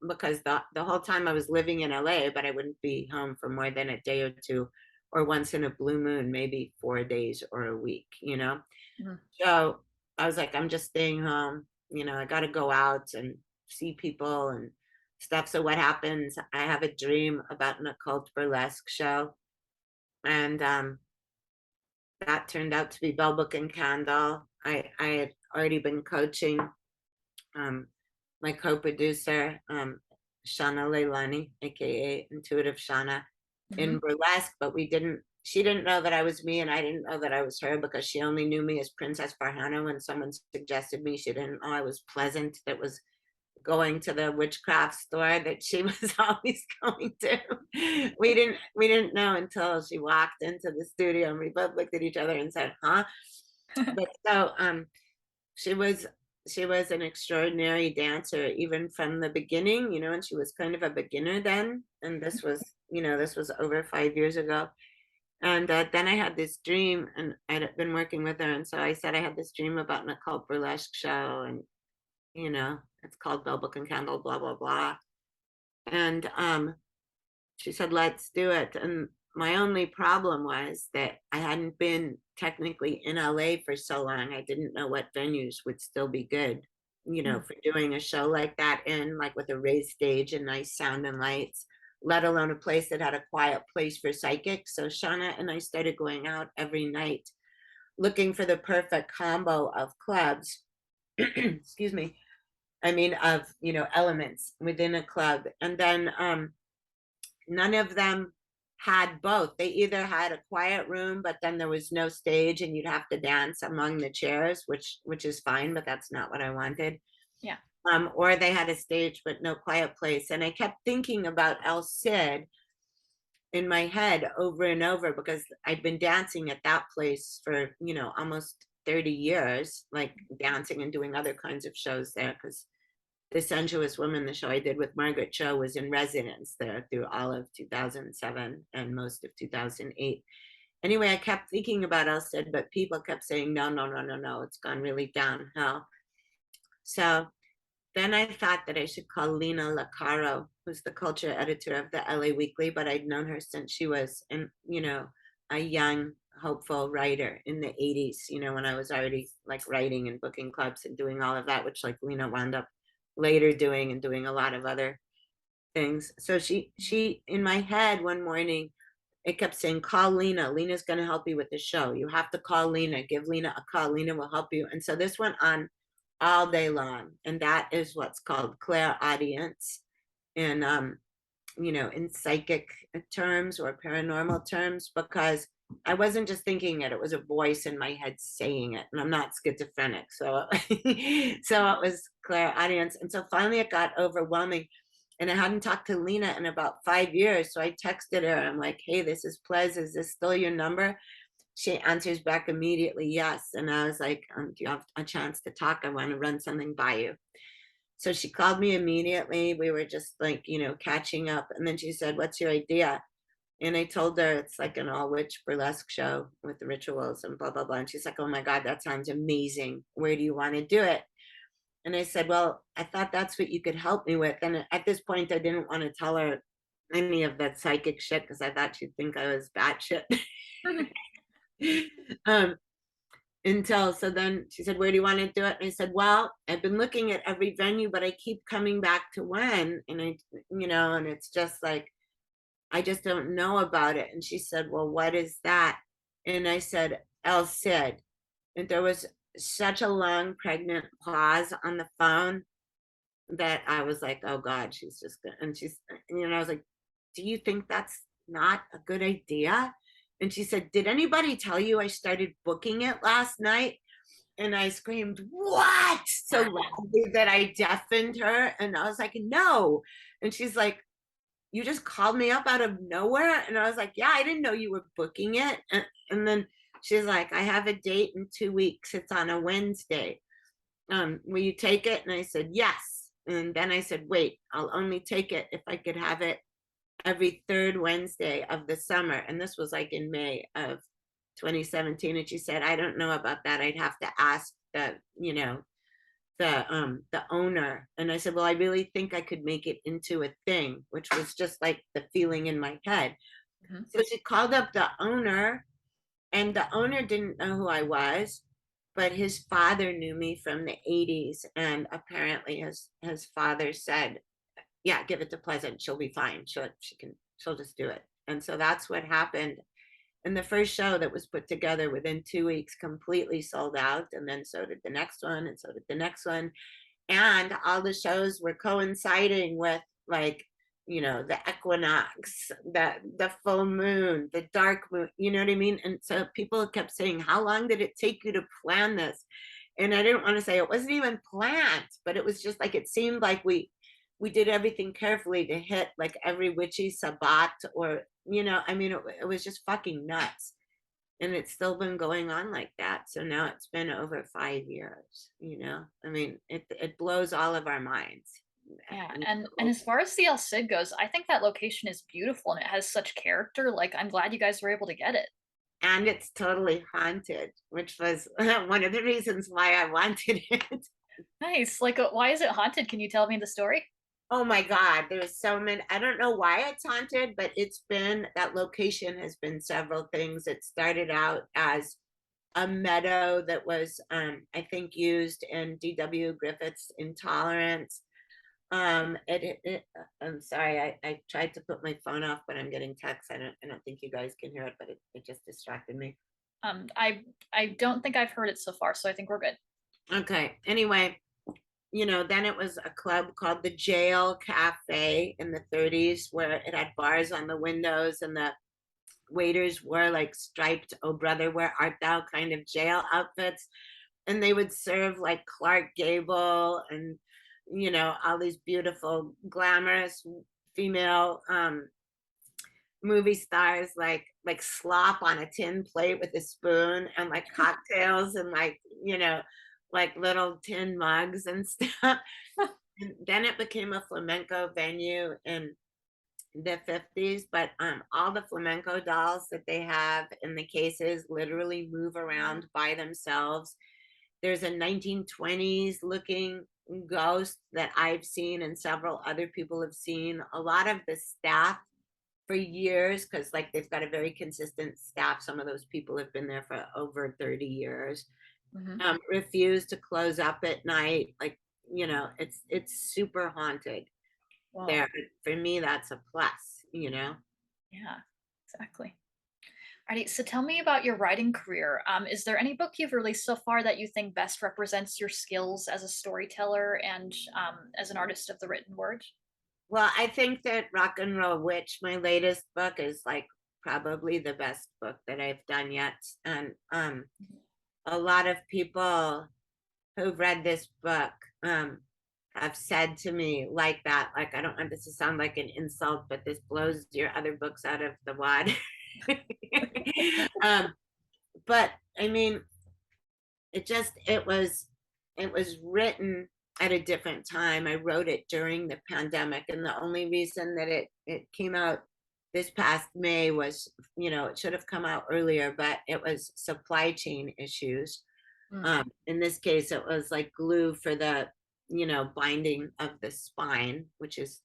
because the whole time I was living in LA, but I wouldn't be home for more than a day or two, or once in a blue moon, maybe 4 days or a week, you know? Mhm. So I was like, I'm just staying home. I got to go out and see people and stuff. So what happens? I have a dream about an occult burlesque show, and that turned out to be Bell Book and Candle. I had already been coaching um, my co-producer, Shauna Leilani, aka Intuitive Shauna, in Mhm. burlesque, but she didn't know that I was me, and I didn't know that I was her, because she only knew me as Princess Farhana. When someone suggested me, she didn't know I was Pleasant, that was going to the witchcraft store that she was always going to. We didn't know until she walked into the studio, and we both looked at each other and said, huh? But so she was she was an extraordinary dancer even from the beginning, and she was kind of a beginner then, and this was over 5 years ago. And then I had this dream, and I'd been working with her, and so I said I had this dream about an occult burlesque show, and it's called Bell Book and Candle, blah blah blah. And she said, let's do it. And my only problem was that I hadn't been technically in LA for so long. I didn't know what venues would still be good, Mm. for doing a show like that, in like with a raised stage and nice sound and lights, let alone a place that had a quiet place for psychics. So Shauna and I started going out every night looking for the perfect combo of clubs, excuse me, I mean, of, elements within a club. And then none of them had both. They either had a quiet room, but then there was no stage and you'd have to dance among the chairs, which is fine, but that's not what I wanted. Yeah. Or they had a stage but no quiet place. And I kept thinking about El Cid in my head over and over, because I'd been dancing at that place for, almost 30 years, like dancing and doing other kinds of shows there, because The Sensuous Woman, the show I did with Margaret Cho, was in residence there through all of 2007 and most of 2008. Anyway, I kept thinking about Elstead, but people kept saying, no, no, no, no, no, it's gone really downhill. So then I thought that I should call Lena Lacaro, who's the culture editor of the LA Weekly, but I'd known her since she was, a young, hopeful writer in the 80s, when I was already like writing and booking clubs and doing all of that, which like Lena wound up later doing, and doing a lot of other things. So she in my head one morning, it kept saying, call Lena. Lena's going to help you with the show. You have to call Lena. Give Lena a call. Lena will help you. And so this went on all day long. And that is what's called clairaudience in, in psychic terms or paranormal terms, because I wasn't just thinking it, it was a voice in my head saying it. And I'm not schizophrenic. So, so it was clairaudience. And so finally it got overwhelming. And I hadn't talked to Lena in about 5 years. So I texted her. I'm like, hey, this is Plez. Is this still your number? She answers back immediately, yes. And I was like, do you have a chance to talk? I want to run something by you. So she called me immediately. We were just like, catching up. And then she said, what's your idea? And I told her it's like an all witch burlesque show with the rituals and blah, blah, blah. And she's like, oh my God, that sounds amazing. Where do you want to do it? And I said, well, I thought that's what you could help me with. And at this point, I didn't want to tell her any of that psychic shit, because I thought she'd think I was batshit. um, so then she said, where do you want to do it? And I said, well, I've been looking at every venue, but I keep coming back to one. And and it's just like, I just don't know about it. And she said, well, what is that? And I said, El Cid. And there was such a long pregnant pause on the phone that I was like, oh God, she's just good. And I was like, do you think that's not a good idea? And she said, did anybody tell you I started booking it last night? And I screamed, what? So loudly that I deafened her. And I was like, no. And she's like, you just called me up out of nowhere? And I was like, yeah, I didn't know you were booking it. And then She's like, I have a date in 2 weeks. It's on a Wednesday. Will you take it? And I said, yes. And then I said, wait, I'll only take it if I could have it every third Wednesday of the summer. And this was like in May of 2017. And she said, I don't know about that. I'd have to ask the owner. And I said, well, I really think I could make it into a thing, which was just like the feeling in my head. Mhm. So she called up the owner, and the owner didn't know who I was, but his father knew me from the 80s. And apparently his father said, yeah, give it to Pleasant. She'll be fine. She'll just do it. And so that's what happened. And the first show that was put together within 2 weeks completely sold out. And then so did the next one, and so did the next one. And all the shows were coinciding with, like, the equinox, the full moon, the dark moon, you know what I mean? And so people kept saying, how long did it take you to plan this? And I didn't want to say it wasn't even planned, but it was just like, it seemed like we did everything carefully to hit like every witchy sabbat, or I mean, it was just fucking nuts. And it's still been going on like that. So now it's been over 5 years. I mean, it blows all of our minds. Yeah, and as far as the El Cid goes, I think that location is beautiful and it has such character. Like, I'm glad you guys were able to get it. And it's totally haunted, which was one of the reasons why I wanted it. Nice. Like, why is it haunted? Can you tell me the story? Oh my God, there's so many. I don't know why it's haunted, but that location has been several things. It started out as a meadow that was, I think, used in D.W. Griffith's Intolerance. I'm sorry, I tried to put my phone off, but I'm getting texts. I don't think you guys can hear it, but it just distracted me. I don't think I've heard it so far, so I think we're good. Okay. Anyway, then it was a club called the Jail Cafe in the 30s, where it had bars on the windows, and the waiters wore like striped "Oh brother, where art thou" kind of jail outfits, and they would serve like Clark Gable and all these beautiful, glamorous female movie stars, like slop on a tin plate with a spoon, and like cocktails, and like little tin mugs and stuff. And then it became a flamenco venue in the 50s, but all the flamenco dolls that they have in the cases literally move around by themselves. There's a 1920s looking ghost that I've seen and several other people have seen. A lot of the staff for years, because like they've got a very consistent staff. Some of those people have been there for over 30 years. Hmm. Refuse to close up at night. Like, it's super haunted Wow. there. For me, that's a plus. Yeah, exactly. Alrighty, so tell me about your writing career. Is there any book you've released so far that you think best represents your skills as a storyteller and as an artist of the written word? Well, I think that Rock and Roll Witch, my latest book, is like probably the best book that I've done yet. And a lot of people who've read this book have said to me like that, like, I don't want this to sound like an insult, but this blows your other books out of the water. um, but I mean, it was written at a different time. I wrote it during the pandemic, and the only reason that it came out this past May was, it should have come out earlier, but it was supply chain issues. Mm. In this case, it was like glue for the, binding of the spine, which is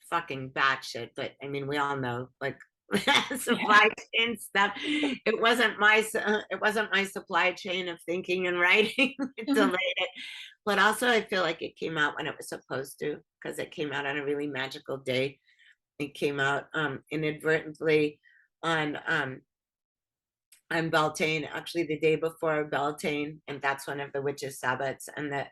fucking batshit. But I mean, we all know, like, Yeah. supply chain stuff. It wasn't my supply chain of thinking and writing. It Mhm. delayed it. But also, I feel like it came out when it was supposed to, because it came out on a really magical day. It came out inadvertently on Beltane, actually the day before Beltane, and that's one of the witches' Sabbats. And the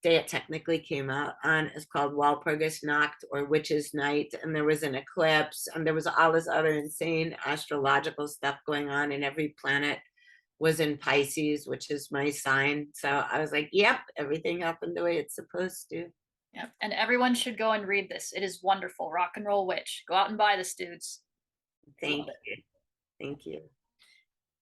day it technically came out on is called Walpurgis Nacht, or Witches' Night. And there was an eclipse, and there was all this other insane astrological stuff going on, and every planet was in Pisces, which is my sign. So I was like, yep, everything happened the way it's supposed to. Yeah. And everyone should go and read this. It is wonderful. Rock and Roll Witch. Go out and buy this, dudes. I love Thank it. you. Thank you.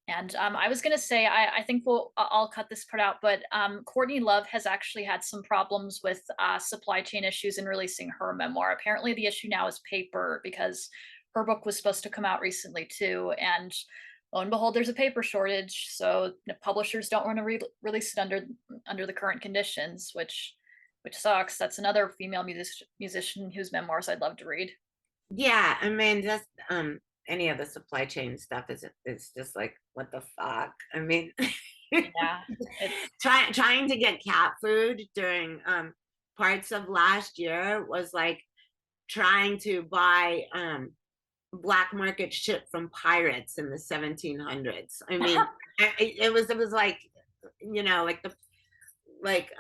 And I was gonna say, I think I'll cut this part out, but Courtney Love has actually had some problems with supply chain issues in releasing her memoir. Apparently, the issue now is paper because her book was supposed to come out recently too, and lo and behold, there's a paper shortage. So the publishers don't want to release it under the current conditions, which sucks. That's another female musician whose memoirs I'd love to read. Yeah, I mean, just any of the supply chain stuff is just like, what the fuck? I mean, Yeah, it's trying to get cat food during parts of last year was like trying to buy black market shit from pirates in the 1700s. I mean, it was like, like the like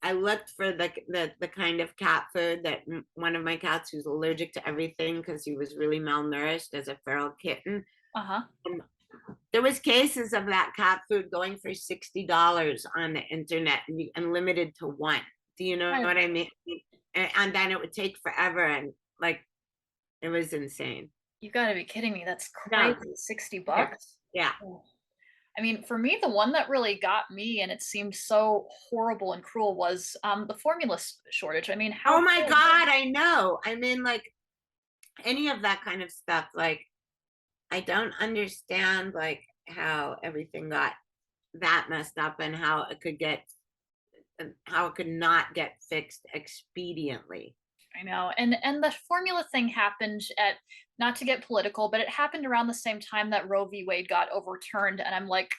I looked for the kind of cat food that one of my cats, who's allergic to everything because he was really malnourished as a feral kitten. uh-huh. um, there was cases of that cat food going for $60 on the internet, and limited to one. Do you know what I mean? And then it would take forever, and like, it was insane. You gotta be kidding me. That's No, crazy. 60 yeah, bucks? yeah. Oh. I mean, for me, the one that really got me and it seemed so horrible and cruel was the formula shortage. I mean, Oh how my could God, I know. I mean, like, any of that kind of stuff, like, I don't understand like how everything got that messed up, and how it could get, and how it could not get fixed expediently. I know. And the formula thing happened at, not to get political, but it happened around the same time that Roe v. Wade got overturned. And I'm like,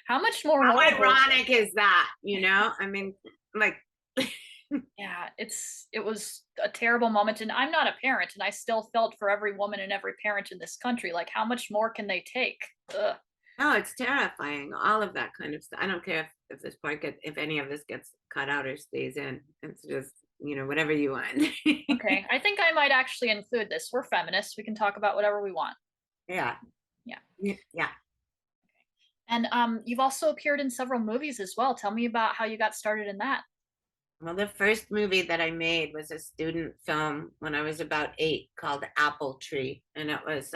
how much more How horrible is ironic is that, you know? I mean, like, Yeah, it was a terrible moment, and I'm not a parent, and I still felt for every woman and every parent in this country. Like, how much more can they take? Ugh. no, it's terrifying. All of that kind of stuff. I don't care if this part if any of this gets cut out or stays in. It's just, whatever you want. Okay, I think I might actually include this. We're feminists. We can talk about whatever we want. Yeah. Yeah. Yeah. And you've also appeared in several movies as well. Tell me about how you got started in that. Well, the first movie that I made was a student film when I was about 8, called Apple Tree, and it was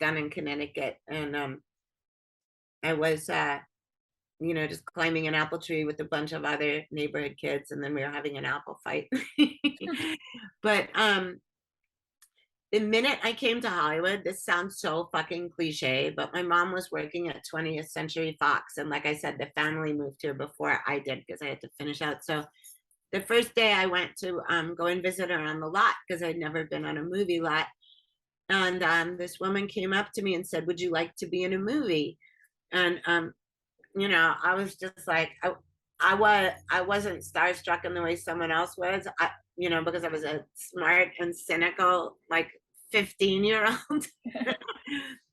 done in Connecticut, and I was just climbing an apple tree with a bunch of other neighborhood kids, and then we were having an apple fight. But the minute I came to Hollywood, this sounds so fucking cliche, but my mom was working at 20th Century Fox. And like I said, the family moved here before I did because I had to finish out. So the first day I went to go and visit her on the lot, because I'd never been on a movie lot. And this woman came up to me and said, "Would you like to be in a movie?" And I was just like, I wasn't starstruck in the way someone else was. Because I was a smart and cynical, like, 15-year-old.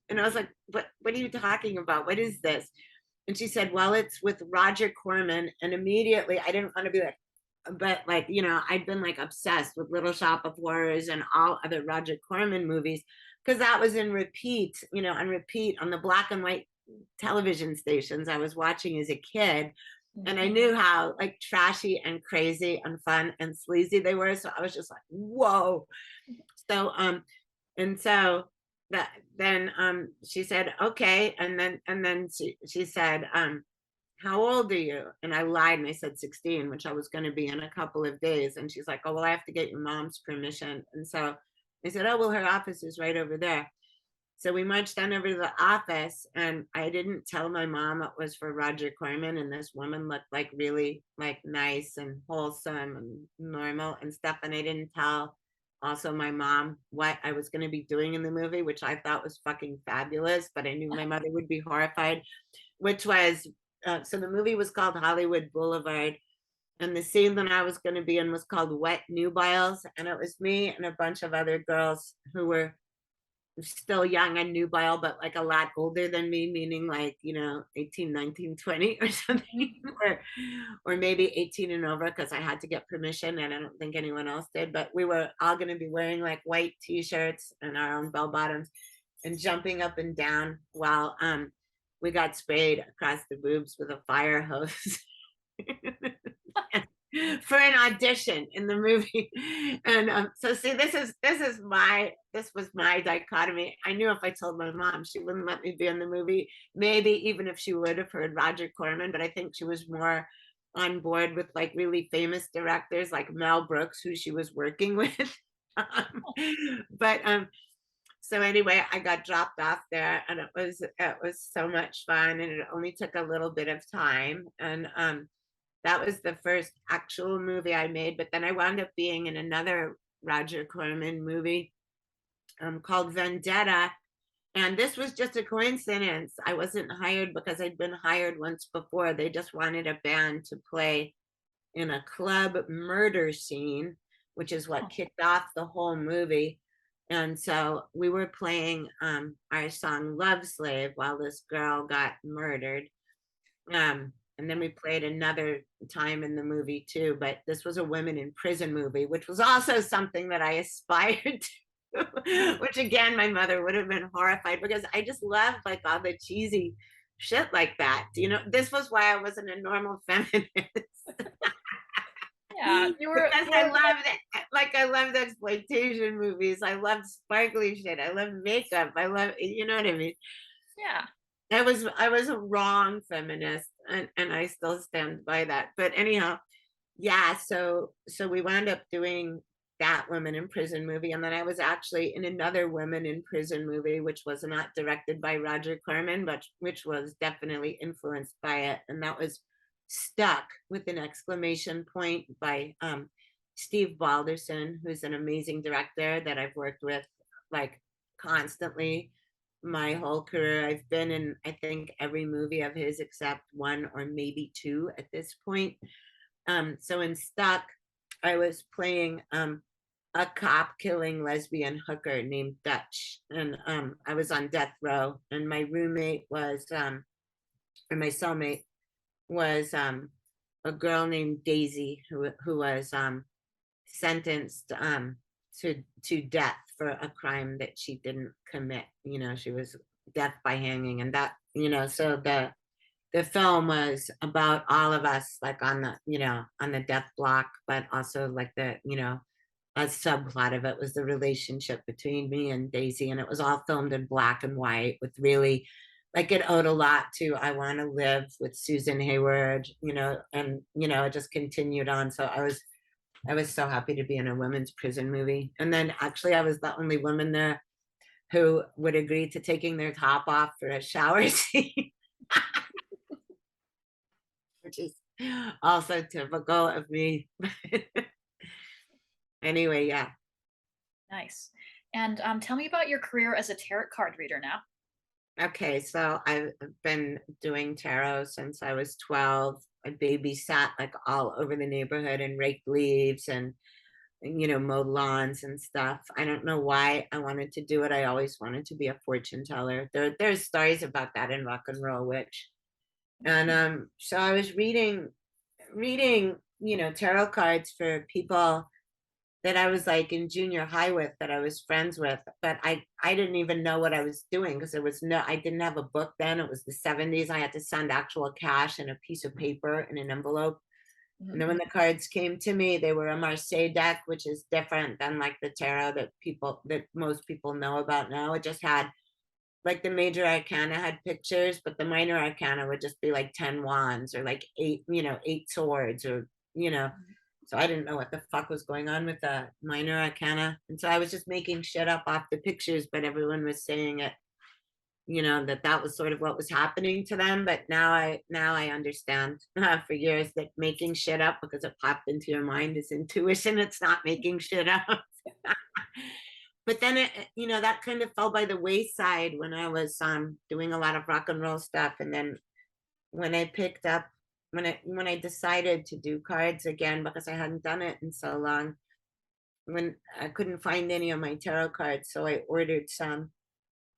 And I was like, what are you talking about? What is this? And she said, well, it's with Roger Corman. And immediately I didn't want to be like, but like, I'd been like obsessed with Little Shop of Horrors and all other Roger Corman movies, because that was in repeat, on repeat on the black and white television stations I was watching as a kid. And I Mhm. knew how like trashy and crazy and fun and sleazy they were. So I was just like, whoa. So and so that then she said, okay. And then she said, how old are you? And I lied and I said 16, which I was going to be in a couple of days. And she's like, oh, well, I have to get your mom's permission. And so I said, oh, well, her office is right over there. So we marched on over to the office, and I didn't tell my mom it was for Roger Corman. And this woman looked like really like nice and wholesome and normal and stuff. And I didn't tell also my mom what I was going to be doing in the movie, which I thought was fucking fabulous. But I knew my mother would be horrified, which was so the movie was called Hollywood Boulevard. And the scene that I was going to be in was called Wet Nubiles. And it was me and a bunch of other girls who were still young and nubile, but like a lot older than me, meaning like, 18, 19, 20 or something, or maybe 18 and over, because I had to get permission and I don't think anyone else did. But we were all going to be wearing like white t-shirts and our own bell bottoms and jumping up and down while we got sprayed across the boobs with a fire hose. for an audition in the movie. And so see, this was my dichotomy. I knew if I told my mom, she wouldn't let me be in the movie. Maybe even if she would have heard Roger Corman, but I think she was more on board with like really famous directors like Mel Brooks, who she was working with. um, but so anyway, I got dropped off there, and it was so much fun, and it only took a little bit of time. And that was the first actual movie I made. But then I wound up being in another Roger Corman movie called Vendetta. And this was just a coincidence. I wasn't hired because I'd been hired once before. They just wanted a band to play in a club murder scene, which is what kicked off the whole movie. And so we were playing our song Love Slave while this girl got murdered. And then we played another time in the movie too, but this was a women in prison movie, which was also something that I aspired to, which again, my mother would have been horrified because I just loved like all the cheesy shit like that. You know, this was why I wasn't a normal feminist. Yeah, Because I loved it. Like I loved exploitation movies. I loved sparkly shit. I loved makeup. I love, you know what I mean? yeah, I was a wrong feminist, and I still stand by that. But anyhow, yeah, so we wound up doing that women in prison movie, and then I was actually in another women in prison movie, which was not directed by Roger Corman, but which was definitely influenced by it, and that was Stuck with an exclamation point by Steve Balderson, who's an amazing director that I've worked with like constantly my whole career. I've been in, I think, every movie of his except one or maybe two at this point. So in Stuck, I was playing a cop killing lesbian hooker named Dutch, and I was on death row, and my roommate was, or my cellmate was a girl named Daisy who was sentenced to death for a crime that she didn't commit. You know, she was death by hanging, and that, you know, so the film was about all of us like on the, you know, on the death block, but also like the, you know, a subplot of it was the relationship between me and Daisy, and it was all filmed in black and white with really like it owed a lot to I Want to Live with Susan Hayward, you know, and you know, it just continued on. So I was so happy to be in a women's prison movie. And then actually I was the only woman there who would agree to taking their top off for a shower scene, which is also typical of me. Anyway, yeah. nice. And tell me about your career as a tarot card reader now. Okay, so I've been doing tarot since I was 12. I babysat like all over the neighborhood and raked leaves and you know, mowed lawns and stuff. I don't know why I wanted to do it. I always wanted to be a fortune teller. There's stories about that in Rock and Roll Witch. And so I was reading, you know, tarot cards for people that I was like in junior high with, that I was friends with, but I didn't even know what I was doing because there was no, I didn't have a book then. It was the 70s. I had to send actual cash and a piece of paper in an envelope. And then when the cards came to me, they were a Marseille deck, which is different than like the tarot that most people know about now. It just had like the major arcana had pictures, but the minor arcana would just be like 10 wands or like eight, you know, eight swords or, you know. So I didn't know what the fuck was going on with the minor arcana. And so I was just making shit up off the pictures, but everyone was saying it, you know, that was sort of what was happening to them. But now I understand for years that making shit up because it popped into your mind is intuition. It's not making shit up. But then you know, that kind of fell by the wayside when I was doing a lot of rock and roll stuff. And then when I picked up, when I decided to do cards again because I hadn't done it in so long, when I couldn't find any of my tarot cards, so I ordered some.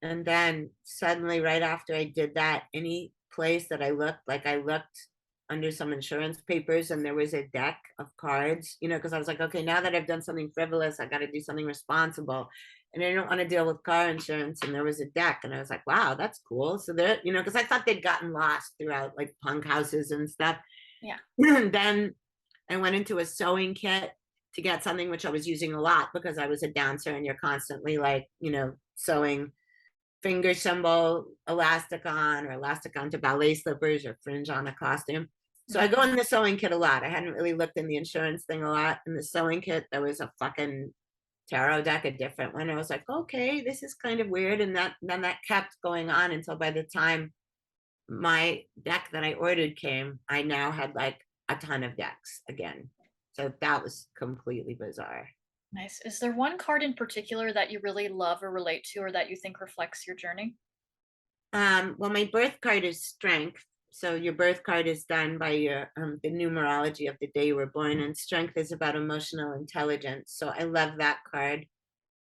And then suddenly, right after I did that, any place that I looked, like I looked under some insurance papers and there was a deck of cards, you know, because I was like, okay, now that I've done something frivolous, I got to do something responsible. And I don't want to deal with car insurance. And there was a deck. And I was like, wow, that's cool. So there, you know, because I thought they'd gotten lost throughout like punk houses and stuff. Yeah. And then I went into a sewing kit to get something which I was using a lot because I was a dancer and you're constantly like, sewing finger symbol elastic on or elastic onto ballet slippers or fringe on a costume. So I go in the sewing kit a lot. I hadn't really looked in the insurance thing a lot. In the sewing kit, there was a fucking tarot deck, a different one. I was like, okay, this is kind of weird. And then that kept going on until by the time my deck that I ordered came, I now had like a ton of decks again. So that was completely bizarre. Nice. Is there one card in particular that you really love or relate to or that you think reflects your journey? Well, my birth card is strength. So your birth card is done by your the numerology of the day you were born, and strength is about emotional intelligence. So I love that card.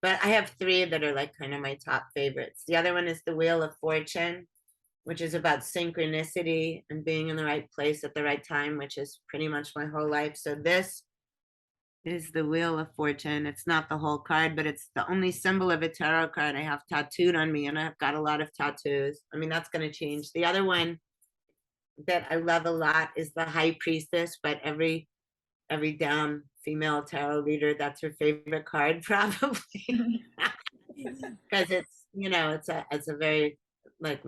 But I have three that are like kind of my top favorites. The other one is the Wheel of Fortune, which is about synchronicity and being in the right place at the right time, which is pretty much my whole life. So this is the Wheel of Fortune. It's not the whole card, but it's the only symbol of a tarot card I have tattooed on me, and I've got a lot of tattoos. I mean, that's going to change. The other one that I love a lot is the High Priestess, but every damn female tarot reader, that's her favorite card probably. Because it's a very like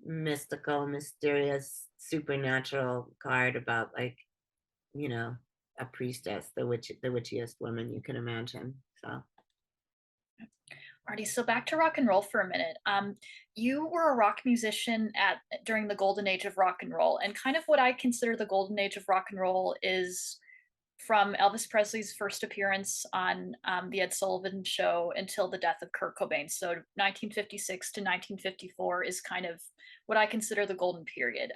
mystical, mysterious, supernatural card about like a priestess, the witchiest woman you can imagine. So Alrighty, so back to rock and roll for a minute. You were a rock musician at during the golden age of rock and roll, and kind of what I consider the golden age of rock and roll is from Elvis Presley's first appearance on the Ed Sullivan Show until the death of Kurt Cobain. So 1956 to 1954 is kind of what I consider the golden period.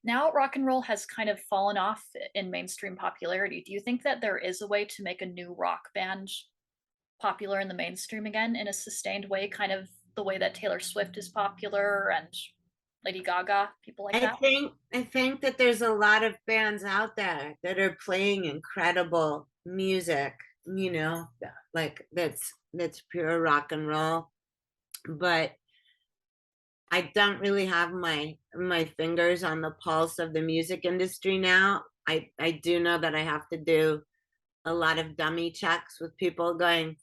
Now rock and roll has kind of fallen off in mainstream popularity. Do you think that there is a way to make a new rock band popular in the mainstream again in a sustained way, kind of the way that Taylor Swift is popular and Lady Gaga, people like I that? think I think that there's a lot of bands out there that are playing incredible music, like that's pure rock and roll. But I don't really have my fingers on the pulse of the music industry now. I do know that I have to do a lot of dummy checks with people going,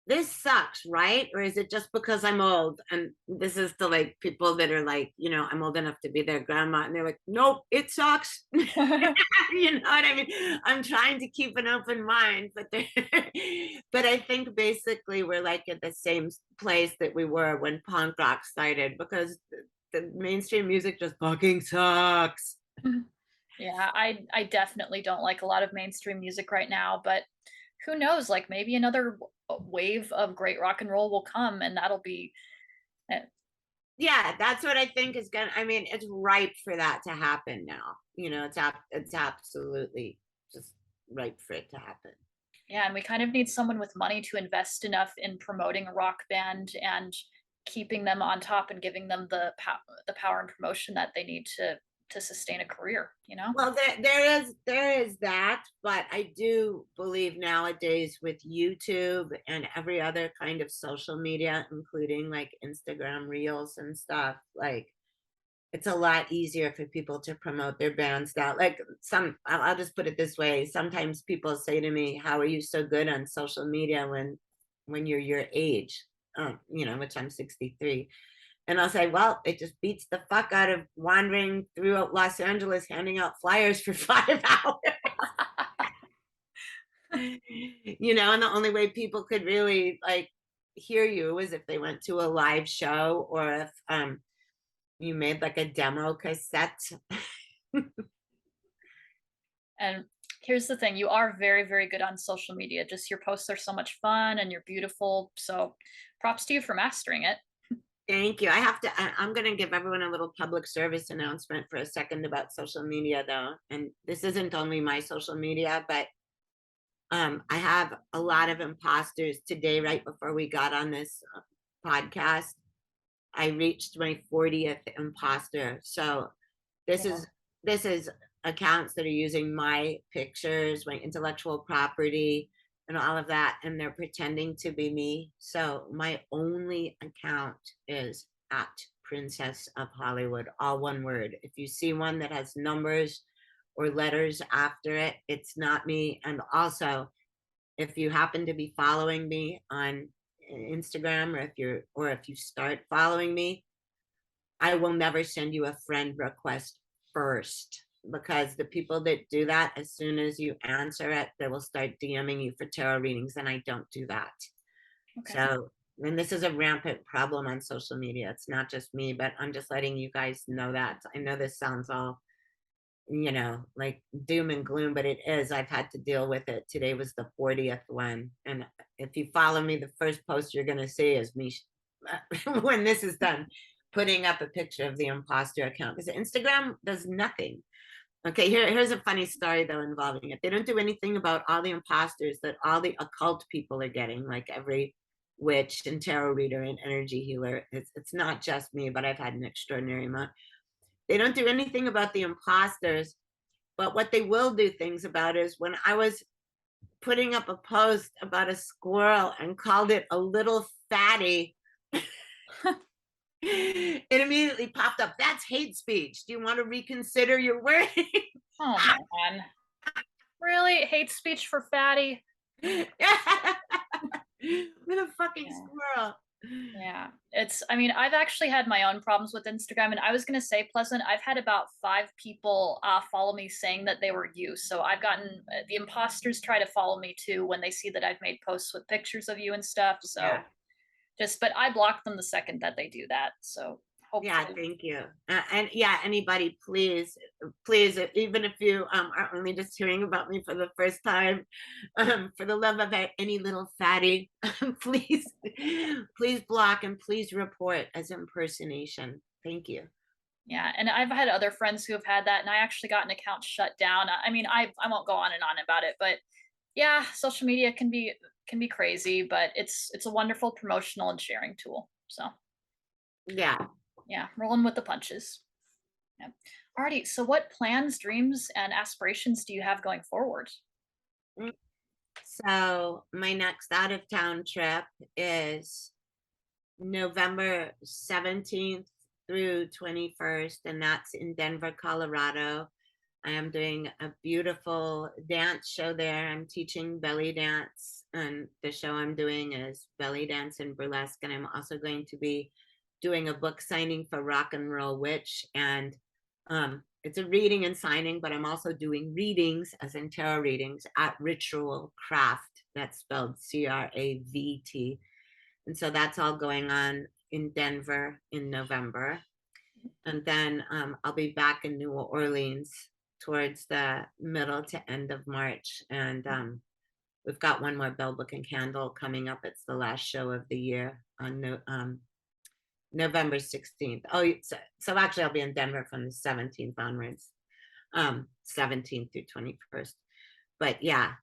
this sucks, right? Or is it just because I'm old? And this is to like people that are like, I'm old enough to be their grandma, and they're like, nope, it sucks. You know what I mean? I'm trying to keep an open mind, but but I think basically we're like at the same place that we were when punk rock started, because the mainstream music just fucking sucks. Yeah, I definitely don't like a lot of mainstream music right now, but who knows? Like maybe another wave of great rock and roll will come, and that'll be. eh, Yeah, that's what I think is gonna. I mean, it's ripe for that to happen now. It's absolutely just ripe for it to happen. Yeah, and we kind of need someone with money to invest enough in promoting a rock band and keeping them on top and giving them the power and promotion that they need to sustain a career. You know. Well, there is that, but I do believe nowadays with YouTube and every other kind of social media, including like Instagram Reels and stuff, like it's a lot easier for people to promote their bands now. Like I'll just put it this way. Sometimes people say to me, how are you so good on social media when you're your age? Which I'm 63. And I'll say, well, it just beats the fuck out of wandering through Los Angeles handing out flyers for 5 hours. And the only way people could really like hear you was if they went to a live show, or if you made like a demo cassette. And here's the thing, you are very, very good on social media. Just your posts are so much fun and you're beautiful. So props to you for mastering it. Thank you. I'm going to give everyone a little public service announcement for a second about social media, though. And this isn't only my social media, but I have a lot of imposters today, right before we got on this podcast. I reached my 40th imposter. So this Wow. is this is accounts that are using my pictures, my intellectual property, and all of that, and they're pretending to be me. So my only account is at Princess of Hollywood, all one word. If you see one that has numbers or letters after it. It's not me. And also, if you happen to be following me on Instagram, or if you start following me, I will never send you a friend request first, because the people that do that, as soon as you answer it, they will start DMing you for tarot readings, and I don't do that. Okay. So, and this is a rampant problem on social media. It's not just me, but I'm just letting you guys know that. I know this sounds all, like doom and gloom, but it is. I've had to deal with it. Today was the 40th one. And if you follow me, the first post you're going to see is me when this is done, putting up a picture of the imposter account, because Instagram does nothing. Okay, here's a funny story though involving it. They don't do anything about all the imposters that all the occult people are getting, like every witch and tarot reader and energy healer. It's not just me, but I've had an extraordinary amount. They don't do anything about the imposters, but what they will do things about is when I was putting up a post about a squirrel and called it a little fatty, it immediately popped up. That's hate speech. Do you want to reconsider your wording? Oh man. Really? Hate speech for fatty? With a fucking Yeah. squirrel. Yeah. I mean, I've actually had my own problems with Instagram, and I was gonna say, Pleasant, I've had about 5 people follow me saying that they were you. So I've gotten the imposters try to follow me too when they see that I've made posts with pictures of you and stuff. So Yeah. but I block them the second that they do that. So Yeah, hopefully, thank you. And yeah, anybody, please, please, even if you are only just hearing about me for the first time, for the love of any little fatty, please, please block and please report as impersonation. Thank you. yeah. And I've had other friends who have had that, and I actually got an account shut down. I mean, I won't go on and on about it, but yeah, social media can be crazy, but it's a wonderful promotional and sharing tool. So Yeah. yeah, rolling with the punches. Yeah. Alrighty. So what plans, dreams, and aspirations do you have going forward? Mm. So my next out of town trip is November 17th through 21st, and that's in Denver, Colorado. I am doing a beautiful dance show there. I'm teaching belly dance, and the show I'm doing is belly dance and burlesque. And I'm also going to be doing a book signing for Rock and Roll Witch. And it's a reading and signing, but I'm also doing readings, as in tarot readings, at Ritual Craft. That's spelled CRAVT. And so that's all going on in Denver in November. And then I'll be back in New Orleans towards the middle to end of March. And we've got one more Bell Book and Candle coming up. It's the last show of the year on November 16th. Oh, so actually I'll be in Denver from the 17th onwards, 17th through 21st. But yeah,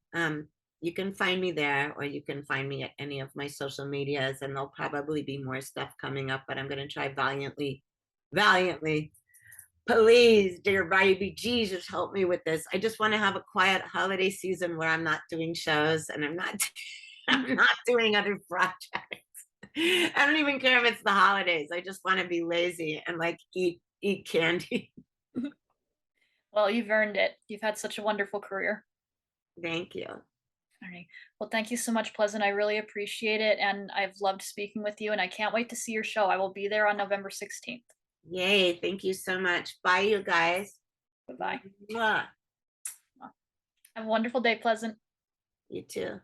you can find me there, or you can find me at any of my social medias, and there'll probably be more stuff coming up, but I'm going to try valiantly. Please, dear baby Jesus, help me with this. I just want to have a quiet holiday season where I'm not doing shows, and I'm not I'm not doing other projects. I don't even care if it's the holidays. I just want to be lazy and like eat candy. Well, you've earned it. You've had such a wonderful career. Thank you. All right. Well, thank you so much, Pleasant. I really appreciate it, and I've loved speaking with you. And I can't wait to see your show. I will be there on November 16th. Yay, thank you so much. Bye, you guys. Bye bye. Mwah. Have a wonderful day, Pleasant. You too.